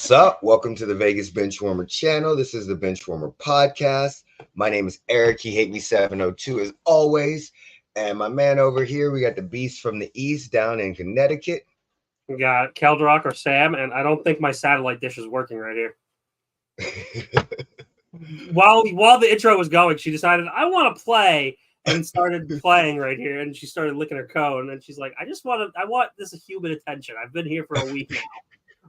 What's up? Welcome to the Vegas Benchwarmer channel. This is the Benchwarmer Podcast. My name is Eric. He hate me 702 as always. And my man over here, we got the beast from the east down in Connecticut. We got Keldrock or Sam, and I don't think my satellite dish is working right here. While the intro was going, she decided, I want to play, and started playing right here, and she started licking her cone, and she's like, I want this human attention. I've been here for a week now.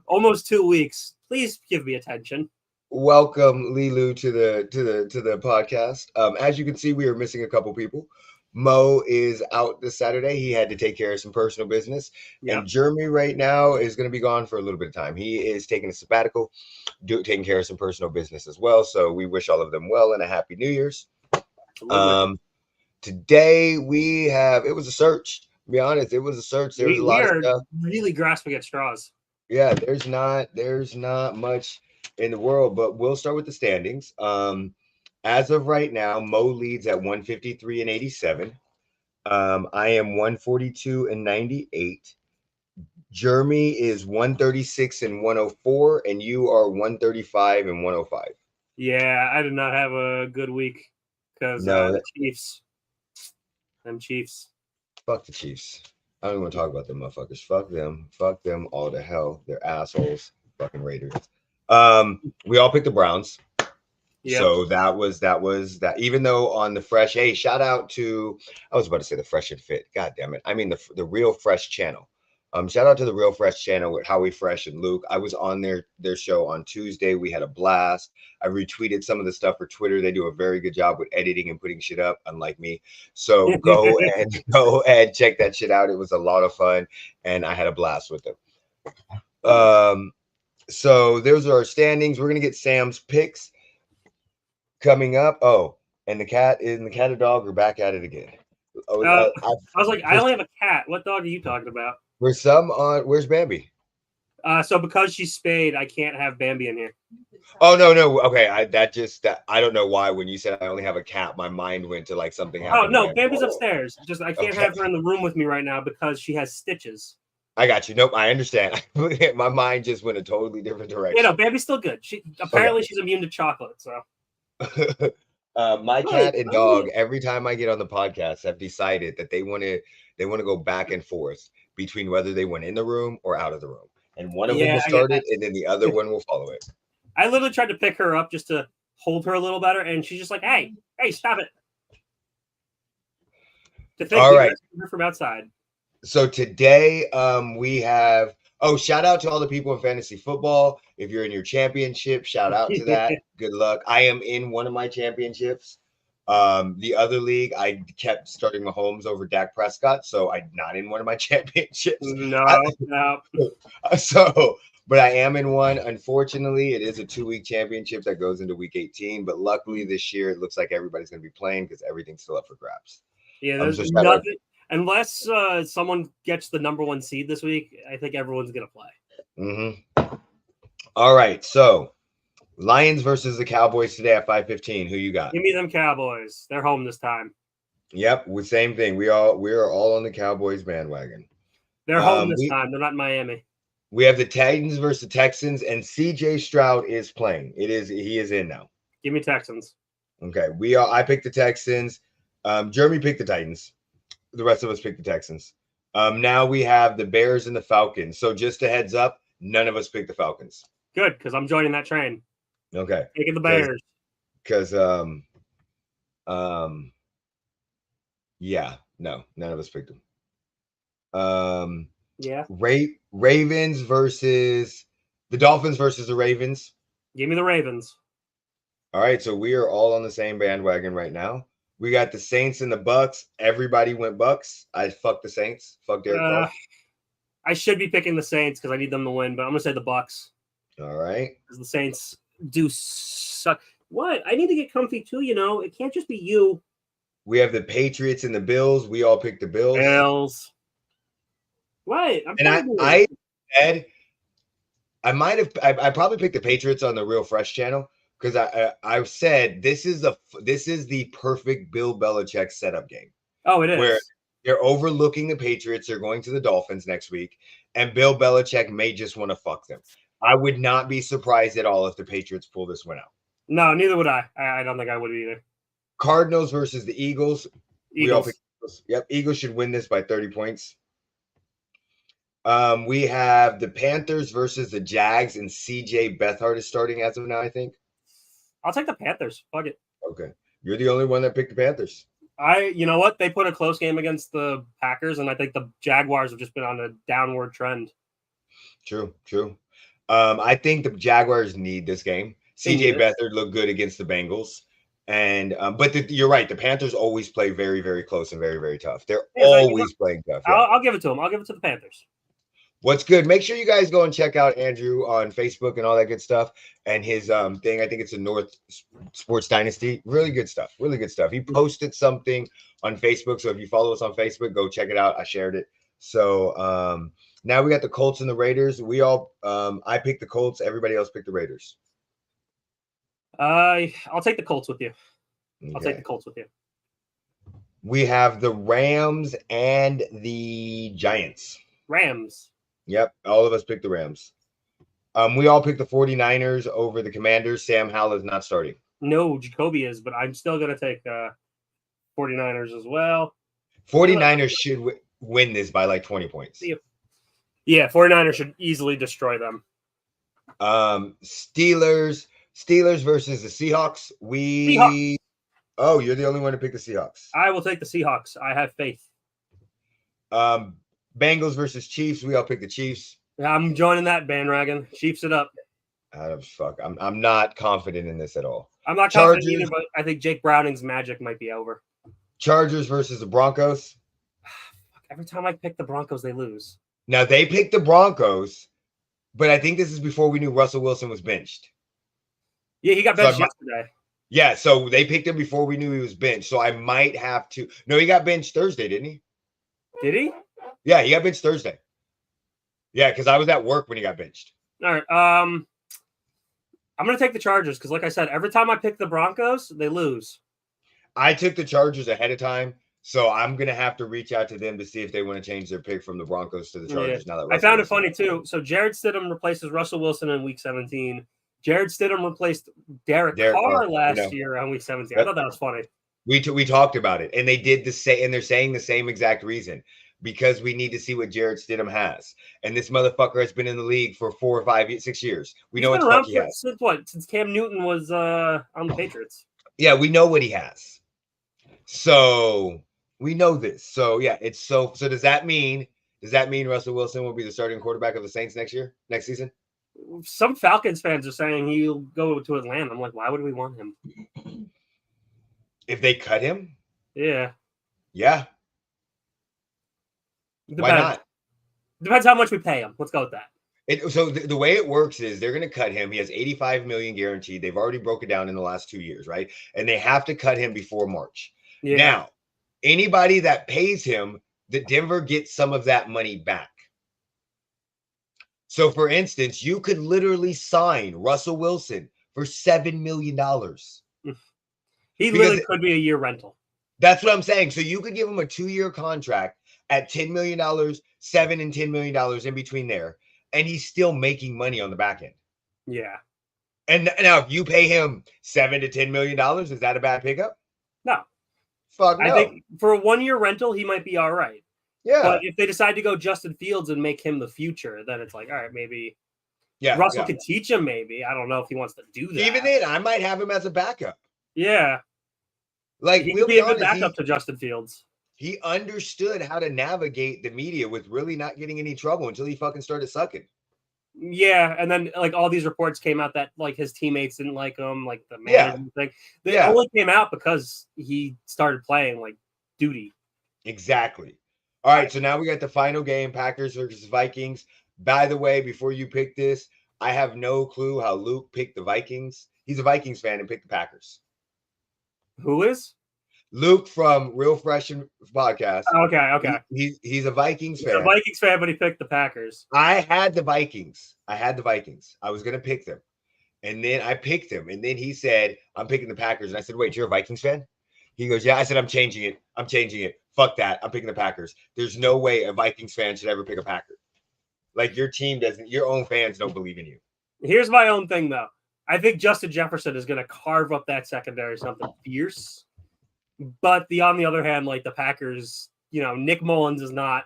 Almost 2 weeks. Please give me attention. Welcome, Lilu, to the podcast. As you can see, we are missing a couple people. Mo is out this Saturday. He had to take care of some personal business. Yep. And Jeremy right now is going to be gone for a little bit of time. He is taking a sabbatical, taking care of some personal business as well. So we wish all of them well and a happy New Year's. Today it was a search. To be honest, it was a search. There was a lot of stuff. Really grasping at straws. Yeah, there's not much in the world, but we'll start with the standings. As of right now, Mo leads at 153 and 87. I am 142 and 98. Jeremy is 136 and 104, and you are 135 and 105. Yeah, I did not have a good week because the Chiefs. Them Chiefs. Fuck the Chiefs. I don't even want to talk about them motherfuckers. Fuck them. Fuck them all to hell. They're assholes. Fucking Raiders. We all picked the Browns. Yep. So that was that. Even though on the Fresh, hey, shout out to, I was about to say the Fresh and Fit. God damn it. I mean the Real Fresh channel. Shout out to the Real Fresh channel with Howie Fresh and Luke. I was on their show on Tuesday. We had a blast. I retweeted some of the stuff for Twitter. They do a very good job with editing and putting shit up, unlike me. So go and check that shit out. It was a lot of fun, and I had a blast with them. So those are our standings. We're gonna get Sam's picks coming up. Oh, and the cat and dog are back at it again. I was like, I only have a cat. What dog are you talking about? Where's Bambi? So because she's spayed, I can't have Bambi in here. Oh no. Okay, I don't know why when you said I only have a cat, my mind went to like something happened. Oh no, Bambi's upstairs. Just I can't have her in the room with me right now because she has stitches. I got you. Nope, I understand. My mind just went a totally different direction. Yeah, no, Bambi's still good. She's immune to chocolate. So. My cat and dog, every time I get on the podcast, have decided that they want to go back and forth between whether they went in the room or out of the room. And one of them will start it, and then the other one will follow it. I literally tried to pick her up just to hold her a little better, and she's just like, hey, stop it. All right. Her from outside. So today we have, shout out to all the people in fantasy football. If you're in your championship, shout out to that. Good luck. I am in one of my championships. The other league, I kept starting Mahomes over Dak Prescott, so I'm not in one of my championships. No. But I am in one. Unfortunately, it is a 2-week championship that goes into week 18. But luckily this year, it looks like everybody's going to be playing because everything's still up for grabs. Yeah, there's nothing. Unless someone gets the number 1 seed this week, I think everyone's going to play. Mm-hmm. All right, so Lions versus the Cowboys today at 5:15. Who you got? Give me them Cowboys. They're home this time. Yep, same thing. We are all on the Cowboys bandwagon. They're home this time. They're not in Miami. We have the Titans versus the Texans, and CJ Stroud is playing. He is in now. Give me Texans. Okay, I picked the Texans. Jeremy picked the Titans. The rest of us picked the Texans. Now we have the Bears and the Falcons. So just a heads up, none of us picked the Falcons. Good, because I'm joining that train. Okay. Taking the Bears. Because none of us picked them. Yeah. Ravens versus the Dolphins versus the Ravens. Give me the Ravens. All right, so we are all on the same bandwagon right now. We got the Saints and the Bucks. Everybody went Bucks. I fucked the Saints. Fuck Derek Carr. I should be picking the Saints because I need them to win, but I'm gonna say the Bucks. All right. Because the Saints do suck. What? I need to get comfy too. It can't just be you. We have the Patriots and the Bills. We all picked the Bills. Bills. What? I said I probably picked the Patriots on the Real Fresh channel. Because I said this is the perfect Bill Belichick setup game. Oh, it is. Where they're overlooking the Patriots. They're going to the Dolphins next week, and Bill Belichick may just want to fuck them. I would not be surprised at all if the Patriots pull this one out. No, neither would I. I don't think I would either. Cardinals versus the Eagles. Eagles. We all pick Eagles. Yep, Eagles should win this by 30 points. We have the Panthers versus the Jags, and CJ Beathard is starting as of now, I think. I'll take the Panthers. Fuck it. Okay. You're the only one that picked the Panthers. You know what? They put a close game against the Packers, and I think the Jaguars have just been on a downward trend. True. I think the Jaguars need this game. CJ Beathard looked good against the Bengals. And but you're right. The Panthers always play very, very close and very, very tough. They're always playing tough. Yeah. I'll give it to them. I'll give it to the Panthers. What's good? Make sure you guys go and check out Andrew on Facebook and all that good stuff. And his thing, I think it's a North Sports Dynasty. Really good stuff. Really good stuff. He posted something on Facebook. So if you follow us on Facebook, go check it out. I shared it. So now we got the Colts and the Raiders. We all I picked the Colts. Everybody else picked the Raiders. I'll take the Colts with you. Okay. I'll take the Colts with you. We have the Rams and the Giants. Rams. Yep, all of us picked the Rams. We all picked the 49ers over the Commanders. Sam Howell is not starting. No, Jacoby is, but I'm still going to take 49ers as well. 49ers should win this by like 20 points. Yeah, 49ers should easily destroy them. Steelers versus the Seahawks. Seahawks. Oh, you're the only one to pick the Seahawks. I will take the Seahawks. I have faith. Bengals versus Chiefs. We all pick the Chiefs. Yeah, I'm joining that bandwagon. Chiefs it up. Fuck. I'm not confident in this at all. I'm not confident either, but I think Jake Browning's magic might be over. Chargers versus the Broncos. Every time I pick the Broncos, they lose. Now they picked the Broncos, but I think this is before we knew Russell Wilson was benched. Yeah, he got benched yesterday. Yeah, so they picked him before we knew he was benched. So I might have to. No, he got benched Thursday, didn't he? Did he? Yeah, he got benched Thursday. Yeah, because I was at work when he got benched. All right. I'm going to take the Chargers because, like I said, every time I pick the Broncos, they lose. I took the Chargers ahead of time, so I'm going to have to reach out to them to see if they want to change their pick from the Broncos to the Chargers. Yeah. Now that I found it funny, too. So Jared Stidham replaces Russell Wilson in Week 17. Jared Stidham replaced Derek Carr last year on Week 17. I thought that was funny. We talked about it, and they did the same, and they're saying the same exact reason. Because we need to see what Jared Stidham has. And this motherfucker has been in the league for 4 or 5 years, 6 years. We know what the fuck he has. Since Cam Newton was on the Patriots. Yeah, we know what he has. So we know this. So yeah, so does that mean Russell Wilson will be the starting quarterback of the Saints next season? Some Falcons fans are saying he'll go to Atlanta. I'm like, why would we want him? If they cut him? Yeah. Yeah. Depends. Why not? Depends how much we pay him. Let's go with that. So the way it works is they're going to cut him. He has $85 million guaranteed. They've already broken down in the last 2 years, right? And they have to cut him before March. Yeah. Now, anybody that pays him, the Denver gets some of that money back. So, for instance, you could literally sign Russell Wilson for $7 million. He literally could be a year rental. That's what I'm saying. So you could give him a 2-year contract at $10 million, $7 and $10 million in between there, and he's still making money on the back end. Yeah. And now, if you pay him $7 to $10 million, is that a bad pickup? No. Fuck no. I think for a 1-year rental, he might be all right. Yeah. But if they decide to go Justin Fields and make him the future, then it's like, all right, maybe. Yeah. Russell could teach him. Maybe I don't know if he wants to do that. Even then, I might have him as a backup. Yeah. Like he could be a good backup to Justin Fields. He understood how to navigate the media with really not getting any trouble until he fucking started sucking. Yeah, and then like all these reports came out that like his teammates didn't like him, like the manager thing. They only came out because he started playing like duty. Exactly. All right, so now we got the final game, Packers versus Vikings. By the way, before you pick this, I have no clue how Luke picked the Vikings. He's a Vikings fan and picked the Packers. Who is? Luke from Real Fresh Podcast. Okay. He's a Vikings fan. He's a Vikings fan, but he picked the Packers. I had the Vikings. I was going to pick them. And then I picked them. And then he said, I'm picking the Packers. And I said, wait, you're a Vikings fan? He goes, yeah. I said, I'm changing it. Fuck that. I'm picking the Packers. There's no way a Vikings fan should ever pick a Packer. Like your own fans don't believe in you. Here's my own thing, though. I think Justin Jefferson is going to carve up that secondary something fierce. But on the other hand, like the Packers, Nick Mullins is not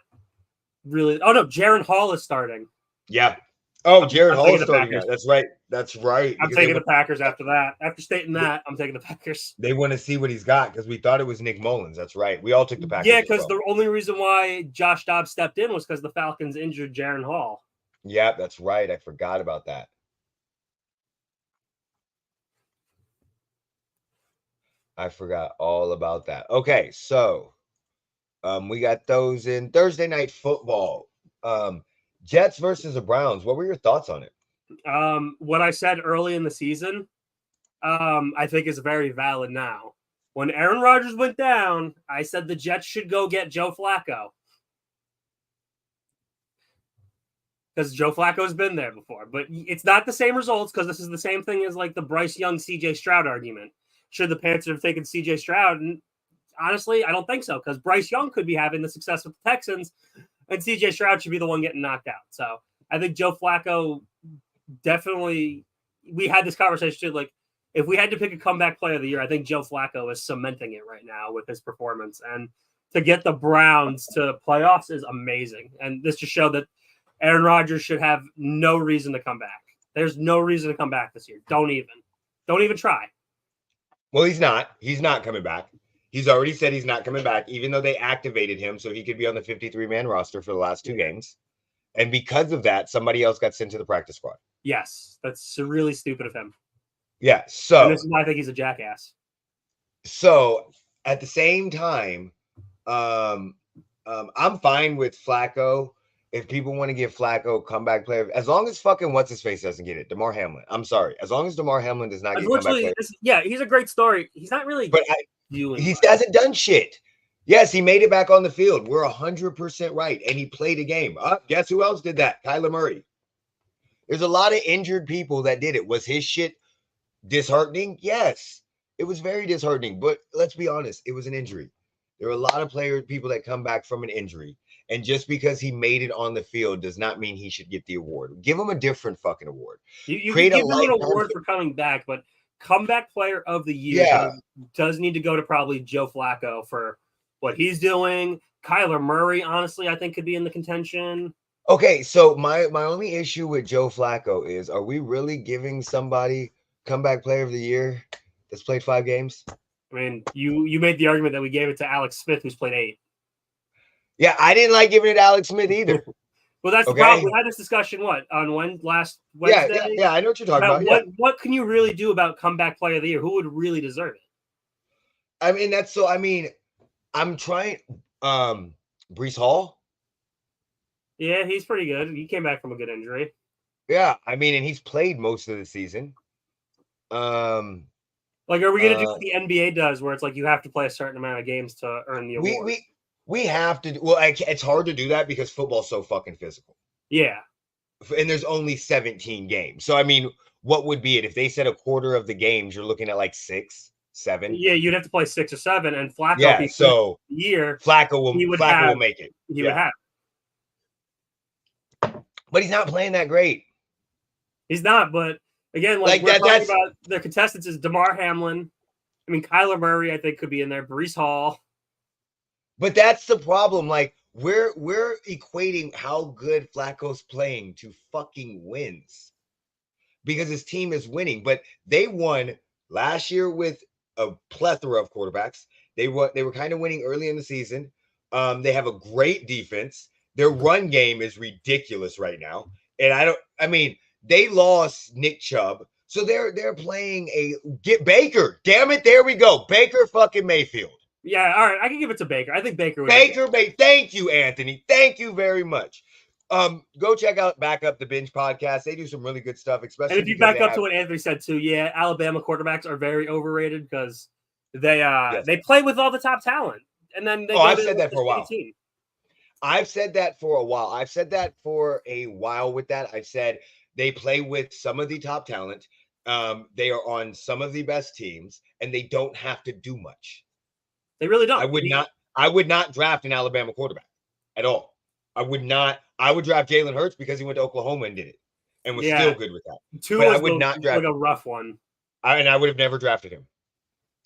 really. Oh no, Jaron Hall is starting. Yeah. Oh, Jaron Hall is starting now. That's right. That's right. I'm taking the Packers after that. After stating that, I'm taking the Packers. They want to see what he's got because we thought it was Nick Mullins. That's right. We all took the Packers. Yeah, because the only reason why Josh Dobbs stepped in was because the Falcons injured Jaron Hall. Yeah, that's right. I forgot about that. I forgot all about that. Okay, so we got those in Thursday night football. Jets versus the Browns. What were your thoughts on it? What I said early in the season, I think is very valid now. When Aaron Rodgers went down, I said the Jets should go get Joe Flacco. Because Joe Flacco's been there before. But it's not the same results because this is the same thing as like the Bryce Young, CJ Stroud argument. Should the Panthers have taken CJ Stroud? And honestly, I don't think so because Bryce Young could be having the success with the Texans and CJ Stroud should be the one getting knocked out. So I think Joe Flacco definitely, we had this conversation too. Like, if we had to pick a comeback player of the year, I think Joe Flacco is cementing it right now with his performance. And to get the Browns to playoffs is amazing. And this just showed that Aaron Rodgers should have no reason to come back. There's no reason to come back this year. Don't even try. Well, he's not. He's not coming back. He's already said he's not coming back, even though they activated him so he could be on the 53-man roster for the last 2 games. And because of that, somebody else got sent to the practice squad. Yes, that's really stupid of him. Yeah, so and this is why I think he's a jackass. So at the same time, I'm fine with Flacco. If people want to give Flacco comeback player, as long as fucking what's his face doesn't get it, Damar Hamlin. I'm sorry, as long as Damar Hamlin does not get comeback player. Yeah, he's a great story. He's not really, but he hasn't done shit. Yes, he made it back on the field. We're 100% right, and he played a game. Guess who else did that? Kyler Murray. There's a lot of injured people that did it. Was his shit disheartening? Yes, it was very disheartening. But let's be honest, it was an injury. There are a lot of people that come back from an injury. And just because he made it on the field does not mean he should get the award. Give him a different fucking award. You can give him an award for coming back, but comeback player of the year does need to go to probably Joe Flacco for what he's doing. Kyler Murray, honestly, I think could be in the contention. Okay, so my only issue with Joe Flacco is, are we really giving somebody comeback player of the year that's played 5 games? I mean, you made the argument that we gave it to Alex Smith, who's played 8. Yeah, I didn't like giving it to Alex Smith either. Well, that's the problem. We had this discussion, last Wednesday? Yeah, I know what you're talking about. What can you really do about comeback player of the year? Who would really deserve it? I'm trying Breece Hall. Yeah, he's pretty good. He came back from a good injury. Yeah, and he's played most of the season. Are we going to do what the NBA does, where it's like you have to play a certain amount of games to earn the award? We have to. Well, it's hard to do that because football's so fucking physical. Yeah. And there's only 17 games. So, what would be it? If they said a quarter of the games, you're looking at like 6, 7. Yeah, you'd have to play 6 or 7. And Flacco, Flacco will make it. He would have. But he's not playing that great. He's not, but again, we're talking about the contestants is Damar Hamlin. Kyler Murray, I think, could be in there. Breece Hall. But that's the problem. We're equating how good Flacco's playing to fucking wins because his team is winning. But they won last year with a plethora of quarterbacks. They were kind of winning early in the season. They have a great defense. Their run game is ridiculous right now. And they lost Nick Chubb. So they're playing get Baker. Damn it. There we go. Baker fucking Mayfield. Yeah, all right. I can give it to Baker. I think Baker would. Thank you, Anthony. Thank you very much. Go check out Back Up the Bench podcast. They do some really good stuff, especially. And if you back up to what Anthony said too, yeah, Alabama quarterbacks are very overrated because they play with all the top talent, and then I've said that for a while. I've said that for a while. I've said that for a while. With that, I've said they play with some of the top talent. They are on some of the best teams, and they don't have to do much. They really don't. I would not draft an Alabama quarterback at all. I would not. I would draft Jalen Hurts because he went to Oklahoma and did it. and was still good with that. Two but was I would not draft like a rough one. I would have never drafted him.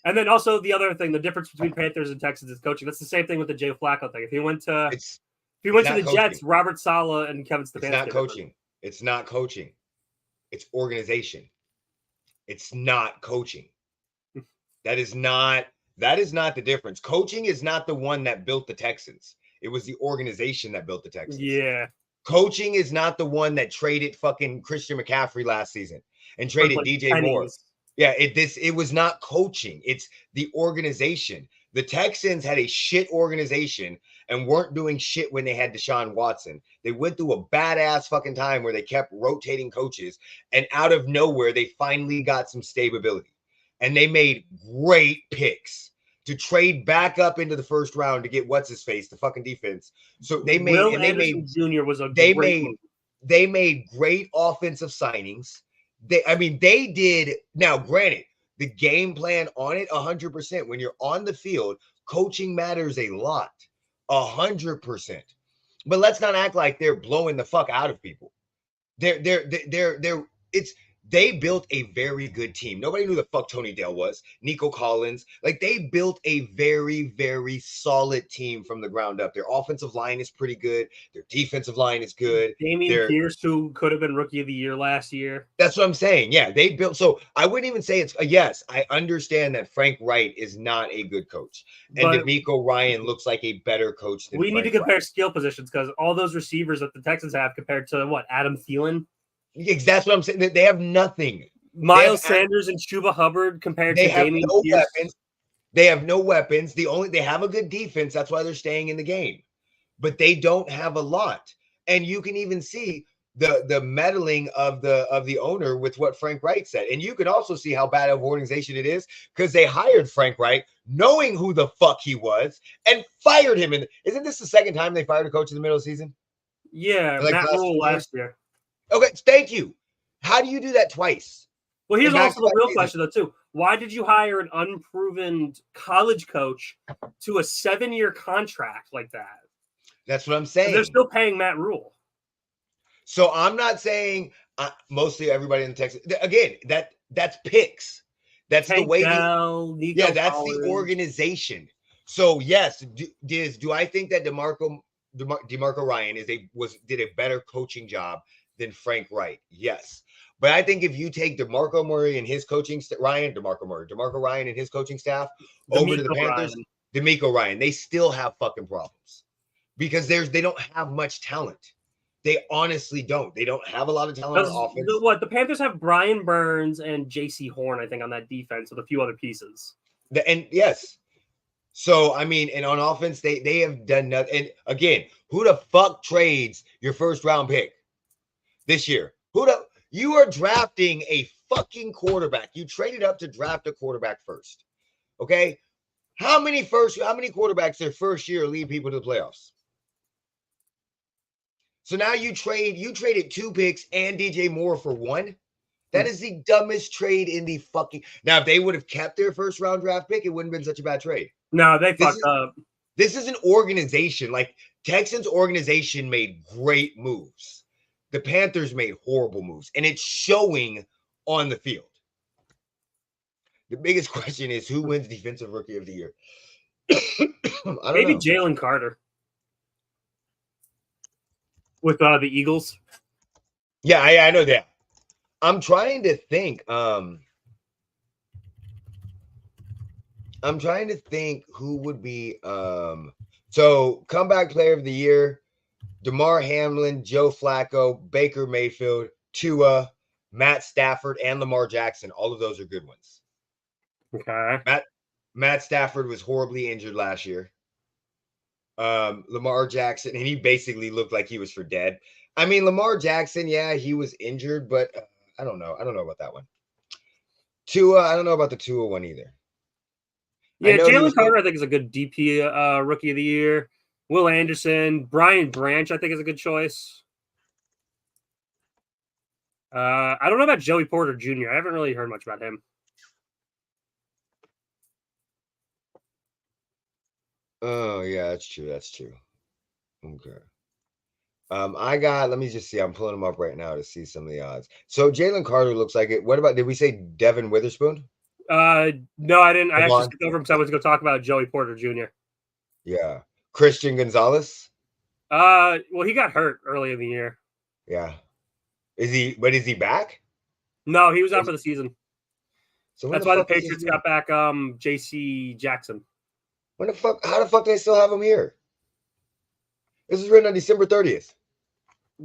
And then also the other thing, the difference between Panthers and Texans is coaching. That's the same thing with the Joe Flacco thing. If he went to the coaching. Jets, Robert Saleh and Kevin Stefanski. It's not coaching. It's not coaching. It's organization. It's not coaching. That is not the difference. Coaching is not the one that built the Texans. It was the organization that built the Texans. Yeah. Coaching is not the one that traded fucking Christian McCaffrey last season and traded DJ Moore. Yeah, it was not coaching. It's the organization. The Texans had a shit organization and weren't doing shit when they had Deshaun Watson. They went through a badass fucking time where they kept rotating coaches, and out of nowhere, they finally got some stability. And they made great picks to trade back up into the first round to get what's his face, the fucking defense. So they made Will Anderson Jr. was a they made great offensive signings. They did. Now, granted, the game plan on it 100%. When you're on the field, coaching matters a lot, 100%. But let's not act like they're blowing the fuck out of people. They built a very good team. Nobody knew the fuck Tony Dale was. Nico Collins. Like, they built a very, very solid team from the ground up. Their offensive line is pretty good. Their defensive line is good. Damian Pierce, who could have been Rookie of the Year last year. That's what I'm saying. Yeah, they built. So I wouldn't even say it's yes. I understand that Frank Wright is not a good coach. And DeMeco Ryan looks like a better coach than we need to compare skill positions, because all those receivers that the Texans have compared to Adam Thielen? That's what I'm saying. They have nothing. Miles Sanders and Chuba Hubbard compared to Damian Pierce. Weapons. They have no weapons. They have a good defense. That's why they're staying in the game. But they don't have a lot. And you can even see the meddling of the owner with what Frank Wright said. And you can also see how bad of an organization it is, because they hired Frank Wright knowing who the fuck he was and fired him. And isn't this the second time they fired a coach in the middle of the season? Yeah, Matt Rule last year. Okay, thank you. How do you do that twice? Well, here's also the real question, though, too. Why did you hire an unproven college coach to a 7-year contract like that? That's what I'm saying. They're still paying Matt Rule. So I'm not saying mostly everybody in Texas. Again, that's picks. That's Tank the way. That's the organization. So yes, do I think that DeMarco Ryan did a better coaching job than Frank Wright? Yes. But I think if you take DeMarco Murray and his coaching DeMarco Ryan and his coaching staff over to the Panthers, DeMeco Ryan, they still have fucking problems, because they don't have much talent. They honestly don't. They don't have a lot of talent on offense. The Panthers have Brian Burns and J.C. Horn, I think, on that defense with a few other pieces. And yes. So, and on offense, they have done nothing. And again, who the fuck trades your first round pick this year? You are drafting a fucking quarterback. You traded up to draft a quarterback first. Okay? How many quarterbacks their first year lead people to the playoffs? So now you traded 2 picks and DJ Moore for 1. That is the dumbest trade in the fucking. Now, if they would have kept their first round draft pick, it wouldn't have been such a bad trade. No, they fucked up. This is an organization. Like, Texans organization made great moves. The Panthers made horrible moves, and it's showing on the field. The biggest question is, who wins Defensive Rookie of the Year? Maybe Jalen Carter with the Eagles. Yeah, I know that. I'm trying to think. I'm trying to think who would be. So, comeback player of the year: DeMar Hamlin, Joe Flacco, Baker Mayfield, Tua, Matt Stafford, and Lamar Jackson. All of those are good ones. Okay. Matt Stafford was horribly injured last year. Lamar Jackson, and he basically looked like he was for dead. Lamar Jackson, yeah, he was injured, but I don't know. I don't know about that one. Tua, I don't know about the Tua one either. Yeah, Jalen Carter, I think, is a good DP Rookie of the Year. Will Anderson, Brian Branch, I think, is a good choice. I don't know about Joey Porter Jr. I haven't really heard much about him. Oh, yeah, that's true. Okay. Let me just see. I'm pulling them up right now to see some of the odds. So Jalen Carter looks like it. What about, did we say Devin Witherspoon? No, I didn't. I actually Devon? skipped over him because I was going to talk about Joey Porter Jr. Yeah. Christian Gonzalez? Well, he got hurt early in the year. Yeah. Is he back? No, he was out for the season. So that's why the Patriots got back J.C. Jackson. How the fuck do they still have him here? This is written on December 30th.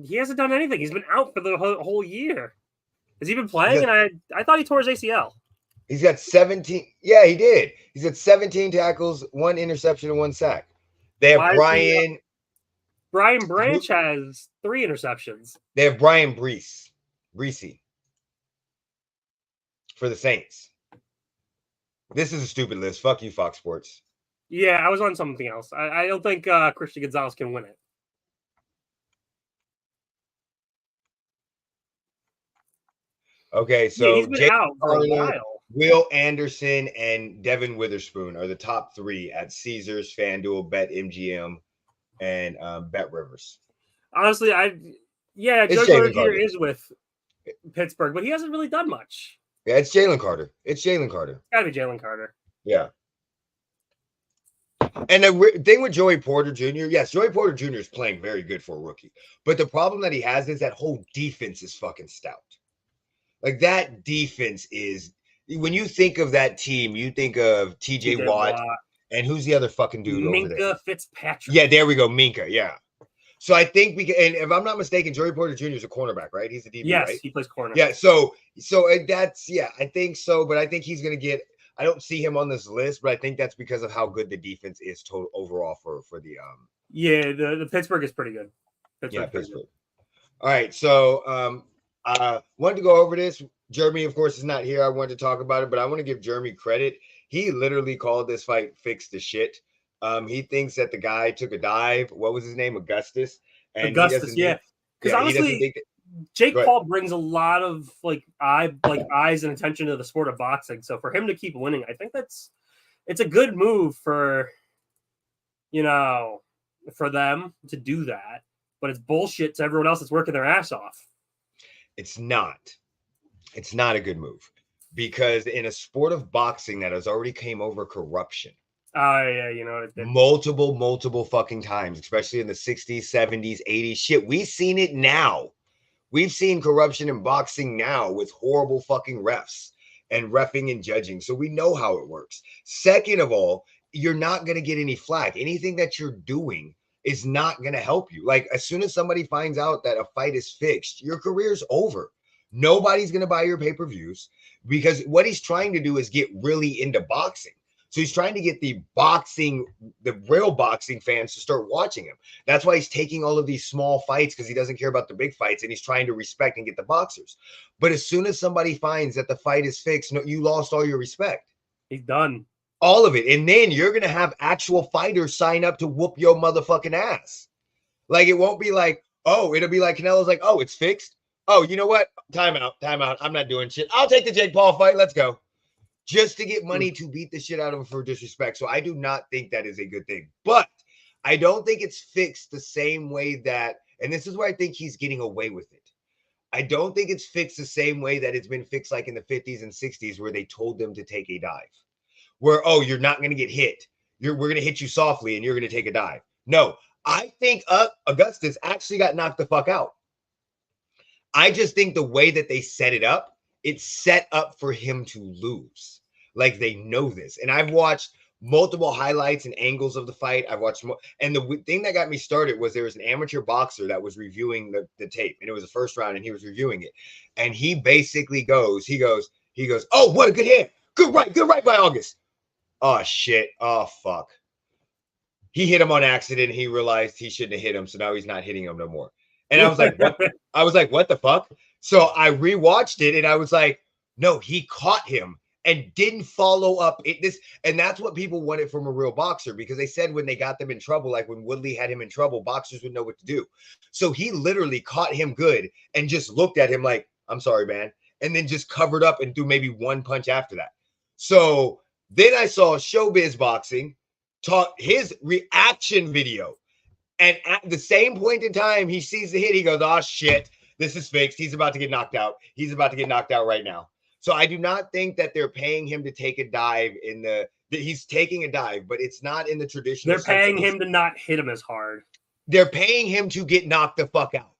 He hasn't done anything. He's been out for the whole year. Has he been playing? And I thought he tore his ACL. He's got 17. Yeah, he did. He's got 17 tackles, 1 interception, and 1 sack. They have Brian. Brian Branch has 3 interceptions. They have Brian Brees for the Saints. This is a stupid list. Fuck you, Fox Sports. Yeah, I was on something else. I don't think Christian Gonzalez can win it. Okay, so he's been out for a while. Will Anderson and Devin Witherspoon are the top 3 at Caesars, FanDuel, BetMGM, and Bet Rivers. Honestly, Joe Carter Jr. is with Pittsburgh, but he hasn't really done much. Yeah, it's Jalen Carter. It's gotta be Jalen Carter. Yeah. And the thing with Joey Porter Jr., yes, Joey Porter Jr. is playing very good for a rookie. But the problem that he has is that whole defense is fucking stout. Like, that defense is, when you think of that team, you think of TJ Watt, and who's the other fucking dude over there? Minka Fitzpatrick. Yeah, there we go, Minka, yeah. So I think we can, and if I'm not mistaken, Joey Porter Jr. is a cornerback, right? He's a DB, yes, right? He plays corner. Yeah, so that's, yeah, I think so, but I think he's going to get, I don't see him on this list, but I think that's because of how good the defense is total overall for the Yeah, the Pittsburgh is pretty good. Pittsburgh. All right, so wanted to go over this. Jeremy, of course, is not here. I wanted to talk about it, but I want to give Jeremy credit. He literally called this fight "fix the shit." He thinks that the guy took a dive. What was his name? Augustus. And Augustus, yeah. Because honestly, Jake Paul brings a lot of eyes and attention to the sport of boxing. So for him to keep winning, I think it's a good move for them to do that. But it's bullshit to everyone else that's working their ass off. It's not a good move, because in a sport of boxing that has already came over corruption. Multiple fucking times, especially in the 60s, 70s, 80s. Shit, we've seen it now. We've seen corruption in boxing now with horrible fucking refs and reffing and judging. So we know how it works. Second of all, you're not going to get any flack. Anything that you're doing is not going to help you. Like, as soon as somebody finds out that a fight is fixed, your career's over. Nobody's going to buy your pay-per-views, because what he's trying to do is get really into boxing. So he's trying to get the real boxing fans to start watching him. That's why he's taking all of these small fights, because he doesn't care about the big fights, and he's trying to respect and get the boxers. But as soon as somebody finds that the fight is fixed, no, you lost all your respect. He's done. All of it. And then you're going to have actual fighters sign up to whoop your motherfucking ass. Like, it won't be like, oh, it'll be like Canelo's like, oh, it's fixed. Oh, you know what? Time out. I'm not doing shit. I'll take the Jake Paul fight. Let's go. Just to get money to beat the shit out of him for disrespect. So I do not think that is a good thing. But I don't think it's fixed the same way that, and this is where I think he's getting away with it. I don't think it's fixed the same way that it's been fixed like in the 50s and 60s, where they told them to take a dive. Where, oh, you're not going to get hit. We're going to hit you softly and you're going to take a dive. No, I think Augustus actually got knocked the fuck out. I just think the way that they set it up, it's set up for him to lose. Like, they know this. And I've watched multiple highlights and angles of the fight. I've watched and the thing that got me started was there was an amateur boxer that was reviewing the tape, and it was the first round, and he was reviewing it. And he basically goes, oh, what a good hit. Good right by August. Oh, shit. Oh, fuck. He hit him on accident. He realized he shouldn't have hit him, so now he's not hitting him no more. And I was like, what? What the fuck? So I rewatched it, and I was like, no, he caught him and didn't follow up. And that's what people wanted from a real boxer, because they said when they got them in trouble, like when Woodley had him in trouble, boxers would know what to do. So he literally caught him good and just looked at him like, I'm sorry, man. And then just covered up and threw maybe one punch after that. So then I saw Showbiz Boxing taught his reaction video. And at the same point in time, he sees the hit. He goes, oh, shit, this is fixed. He's about to get knocked out. He's about to get knocked out right now. So I do not think that they're paying him to take a dive he's taking a dive, but it's not in the traditional. They're paying him to not hit him as hard. They're paying him to get knocked the fuck out.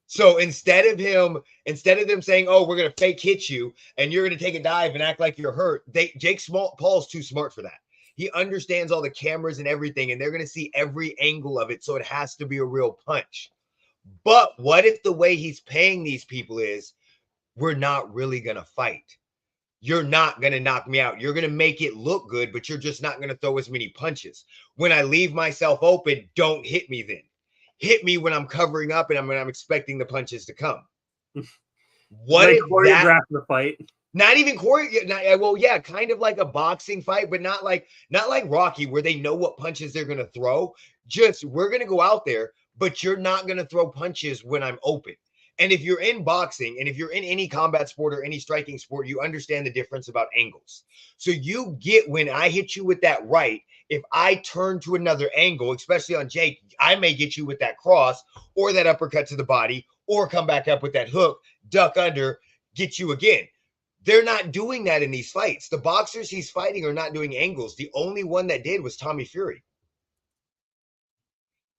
So instead of them saying, oh, we're going to fake hit you and you're going to take a dive and act like you're hurt, Jake Paul's too smart for that. He understands all the cameras and everything, and they're going to see every angle of it. So it has to be a real punch. But what if the way he's paying these people is, we're not really going to fight? You're not going to knock me out. You're going to make it look good, but you're just not going to throw as many punches. When I leave myself open, don't hit me then. Hit me when I'm covering up and I'm expecting the punches to come. What like if choreograph the fight? Not even well, yeah, kind of like a boxing fight, but not like Rocky, where they know what punches they're gonna throw. Just we're gonna go out there, but you're not gonna throw punches when I'm open. And if you're in boxing and if you're in any combat sport or any striking sport, you understand the difference about angles. So you get when I hit you with that right. If I turn to another angle, especially on Jake, I may get you with that cross or that uppercut to the body or come back up with that hook, duck under, get you again. They're not doing that in these fights. The boxers he's fighting are not doing angles. The only one that did was Tommy Fury.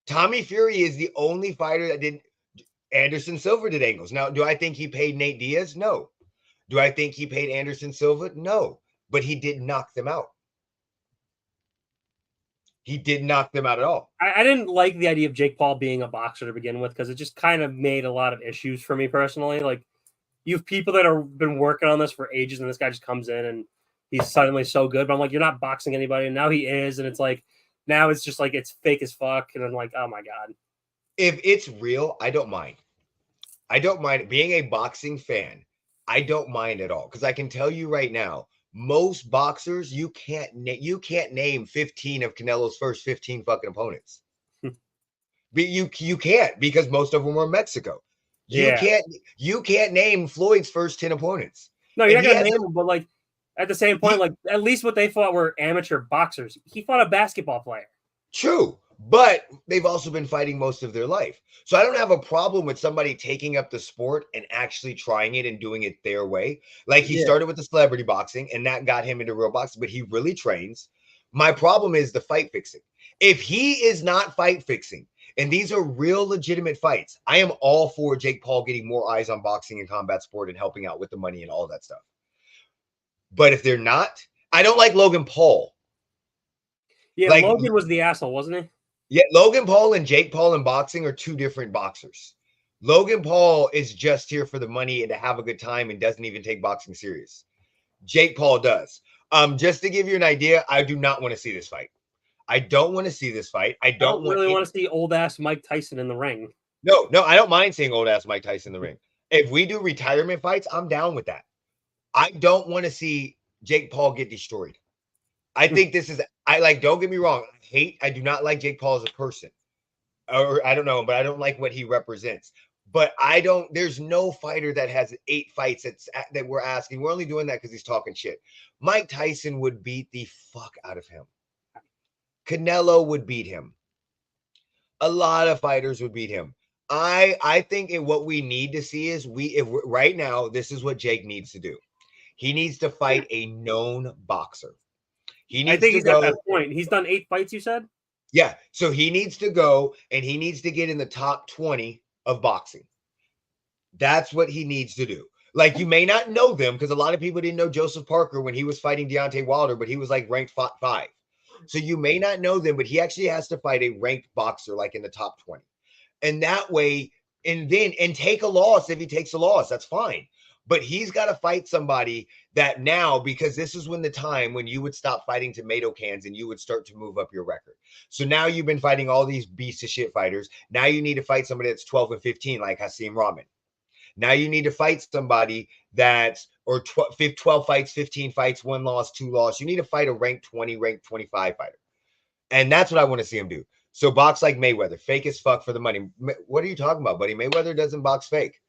Tommy Fury is the only fighter that did. Anderson Silva did angles. Now, do I think he paid Nate Diaz? No. Do I think he paid Anderson Silva? No. But he did knock them out. He did knock them out at all. I didn't like the idea of Jake Paul being a boxer to begin with because it just kind of made a lot of issues for me personally. Like, you have people that have been working on this for ages, and this guy just comes in and he's suddenly so good. But I'm like, you're not boxing anybody, and now he is, and it's like now it's just like it's fake as fuck, and I'm like, oh my god. If it's real, I don't mind. I don't mind being a boxing fan. I don't mind at all because I can tell you right now, most boxers you can't name 15 of Canelo's first 15 fucking opponents. But you can't because most of them were in Mexico. You can't name Floyd's first 10 opponents. No, you're not gonna name them, but like at the same point, like at least what they fought were amateur boxers. He fought a basketball player. True, but they've also been fighting most of their life. So I don't have a problem with somebody taking up the sport and actually trying it and doing it their way. Like he started with the celebrity boxing and that got him into real boxing, but he really trains. My problem is the fight fixing. If he is not fight fixing, and these are real legitimate fights, I am all for Jake Paul getting more eyes on boxing and combat sport and helping out with the money and all that stuff. But if they're not, I don't like Logan Paul. Yeah, like, Logan was the asshole, wasn't he? Yeah, Logan Paul and Jake Paul in boxing are two different boxers. Logan Paul is just here for the money and to have a good time and doesn't even take boxing serious. Jake Paul does. Just to give you an idea, I do not want to see this fight. I don't want to see this fight. I don't really want to see old ass Mike Tyson in the ring. No, I don't mind seeing old ass Mike Tyson in the ring. If we do retirement fights, I'm down with that. I don't want to see Jake Paul get destroyed. I think this is, don't get me wrong. I do not like Jake Paul as a person. Or I don't know, but I don't like what he represents. But there's no fighter that has 8 fights that we're asking. We're only doing that because he's talking shit. Mike Tyson would beat the fuck out of him. Canelo would beat him. A lot of fighters would beat him. I think what we need to see is right now, this is what Jake needs to do. He needs to fight a known boxer. I think he's at that point. He's done 8 fights, you said? Yeah. So he needs to go and he needs to get in the top 20 of boxing. That's what he needs to do. Like, you may not know them because a lot of people didn't know Joseph Parker when he was fighting Deontay Wilder, but he was like ranked 5. So you may not know them, but he actually has to fight a ranked boxer like in the top 20. And that way, and take a loss if he takes a loss. That's fine. But he's got to fight somebody that now, because this is when the time when you would stop fighting tomato cans and you would start to move up your record. So now you've been fighting all these beasts of shit fighters. Now you need to fight somebody that's 12 and 15 like Hasim Rahman. Now you need to fight somebody that's 12 fights, 15 fights, 1 loss, 2 loss. You need to fight a ranked 20, ranked 25 fighter. And that's what I want to see him do. So box like Mayweather, fake as fuck for the money. What are you talking about, buddy? Mayweather doesn't box fake.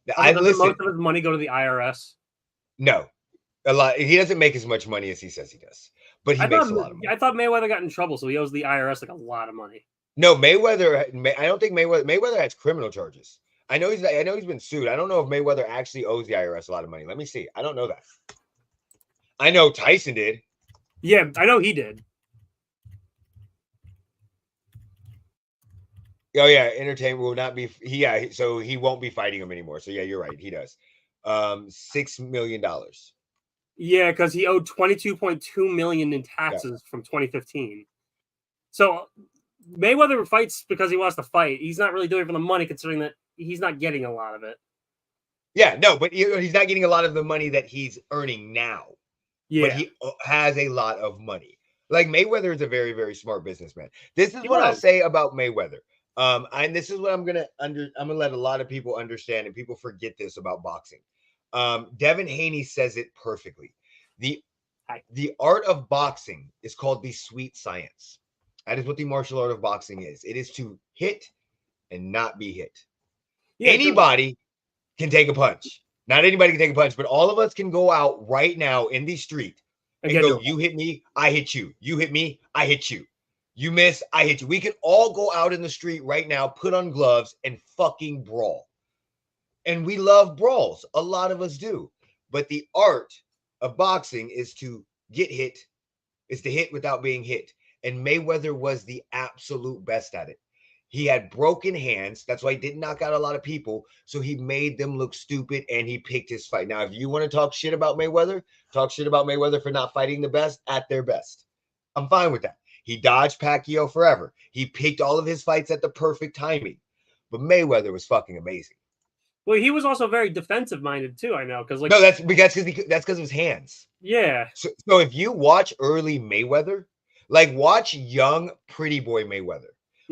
Does most of his money go to the IRS? No, a lot. He doesn't make as much money as he says he does, but he makes a lot of money. I thought Mayweather got in trouble, so he owes the IRS like a lot of money. No, Mayweather. I don't think Mayweather has criminal charges. I know he's been sued. I don't know if Mayweather actually owes the IRS a lot of money. Let me see. I don't know that. I know Tyson did. Yeah, I know he did. Oh yeah, entertainment will not be. So he won't be fighting him anymore. So yeah, you're right. He does. $6 million. Yeah, because he owed $22.2 million in taxes from 2015. So Mayweather fights because he wants to fight. He's not really doing it for the money, considering that he's not getting a lot of it. Yeah, no, but he's not getting a lot of the money that he's earning now. Yeah, but he has a lot of money. Like Mayweather is a very, very smart businessman. This is what I'll say about Mayweather. And this is what I'm gonna let a lot of people understand, and people forget this about boxing. Devin Haney says it perfectly. The art of boxing is called the sweet science. That is what the martial art of boxing is. It is to hit and not be hit. Yeah, anybody can take a punch. Not anybody can take a punch, but all of us can go out right now in the street and go, you hit me, I hit you. You hit me, I hit you. You miss, I hit you. We can all go out in the street right now, put on gloves, and fucking brawl. And we love brawls. A lot of us do. But the art of boxing is to get hit, is to hit without being hit. And Mayweather was the absolute best at it. He had broken hands. That's why he didn't knock out a lot of people. So he made them look stupid, and he picked his fight. Now, if you want to talk shit about Mayweather, talk shit about Mayweather for not fighting the best at their best. I'm fine with that. He dodged Pacquiao forever. He picked all of his fights at the perfect timing. But Mayweather was fucking amazing. Well, he was also very defensive minded too. I know because no, that's because of his hands. Yeah. So if you watch early Mayweather, like watch young pretty boy Mayweather,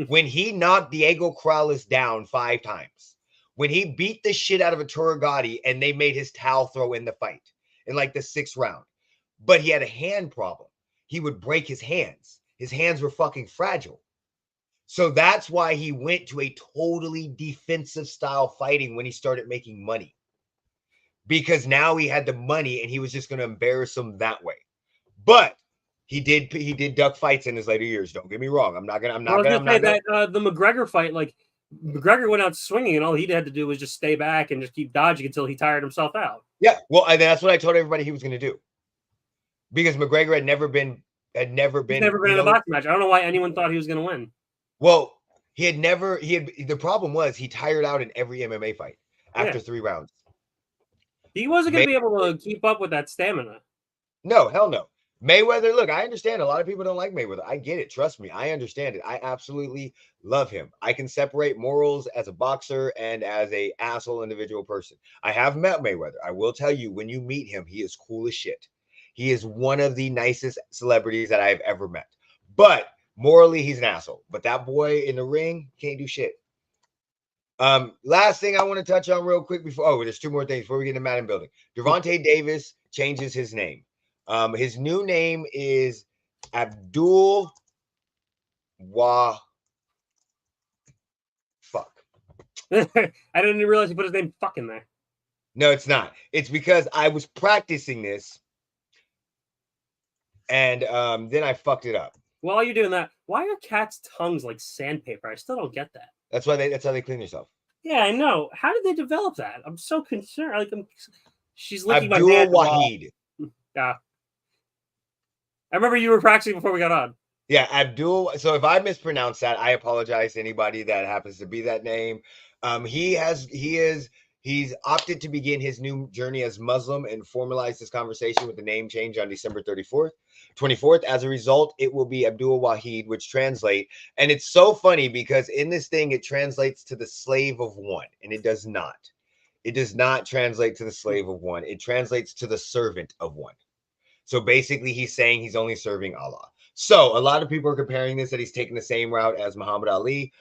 when he knocked Diego Corrales down 5 times, when he beat the shit out of Arturo Gatti and they made his towel throw in the fight in like the 6th round, but he had a hand problem. He would break his hands. His hands were fucking fragile. So that's why he went to a totally defensive style fighting when he started making money. Because now he had the money and he was just going to embarrass them that way. But he did duck fights in his later years. Don't get me wrong. I'm not gonna the McGregor fight, like McGregor went out swinging and all he had to do was just stay back and just keep dodging until he tired himself out. Yeah, well, that's what I told everybody he was going to do. Because McGregor had never been in a boxing match. I don't know why anyone thought he was going to win. Well, the problem was he tired out in every MMA fight after 3 rounds. He wasn't going to be able to keep up with that stamina. No, hell no. Mayweather, look, I understand a lot of people don't like Mayweather. I get it. Trust me. I understand it. I absolutely love him. I can separate morals as a boxer and as a asshole individual person. I have met Mayweather. I will tell you, when you meet him, he is cool as shit. He is one of the nicest celebrities that I've ever met. But morally, he's an asshole. But that boy in the ring can't do shit. Last thing I want to touch on real quick before, there's 2 more things before we get into Madden Building. Gervonta Davis changes his name. His new name is Abdul Fuck. I didn't realize he put his name fuck in there. No, it's not. It's because I was practicing this and then I fucked it up. While you're doing that, why are cats' tongues like sandpaper? I still don't get that. That's how they clean themselves. Yeah, I know. How did they develop that? I'm so concerned. Like, she's licking Abdul my hand. Wahid. Yeah. I remember you were practicing before we got on. Yeah, Abdul. So if I mispronounce that, I apologize to anybody that happens to be that name. He's opted to begin his new journey as Muslim and formalized this conversation with the name change on December 24th. As a result, it will be Abdul Wahid, which translate. And it's so funny because in this thing, it translates to the slave of one, and it does not. It does not translate to the slave of one. It translates to the servant of one. So basically, he's saying he's only serving Allah. So a lot of people are comparing this that he's taking the same route as Muhammad Ali,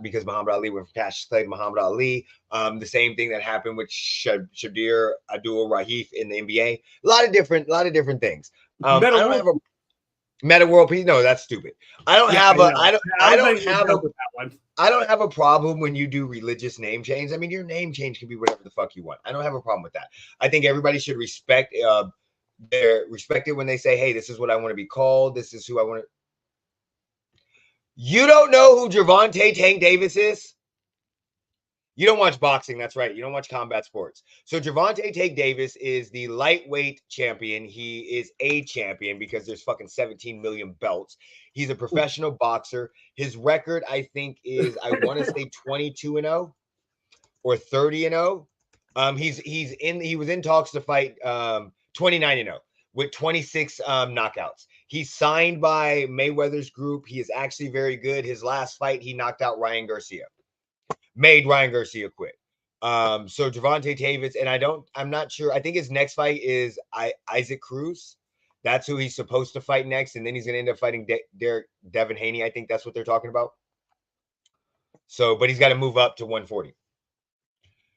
because Muhammad Ali went from cash slave to Muhammad Ali. The same thing that happened with Shadir Abdul Rahif in the NBA. A lot of different things. I don't have a Meta World Peace. No, that's stupid. I don't have a problem when you do religious name change. I mean, your name change can be whatever the fuck you want. I don't have a problem with that. I think everybody should respect they're respected when they say, hey, this is what I want to be called. This is who I want to. You don't know who Gervonta Tank Davis is? You don't watch boxing. That's right. You don't watch combat sports. So Gervonta Tank Davis is the lightweight champion. He is a champion because there's fucking 17 million belts. He's a professional boxer. His record, I think, is I want to say 22-0 or 30-0. He was in talks to fight 29-0 with 26 knockouts. He's signed by Mayweather's group. He is actually very good. His last fight, he knocked out Ryan Garcia. Made Ryan Garcia quit. So Gervonta Davis, and I'm not sure. I think his next fight is Isaac Cruz. That's who he's supposed to fight next, and then he's going to end up fighting Devin Haney. I think that's what they're talking about. So, but he's got to move up to 140.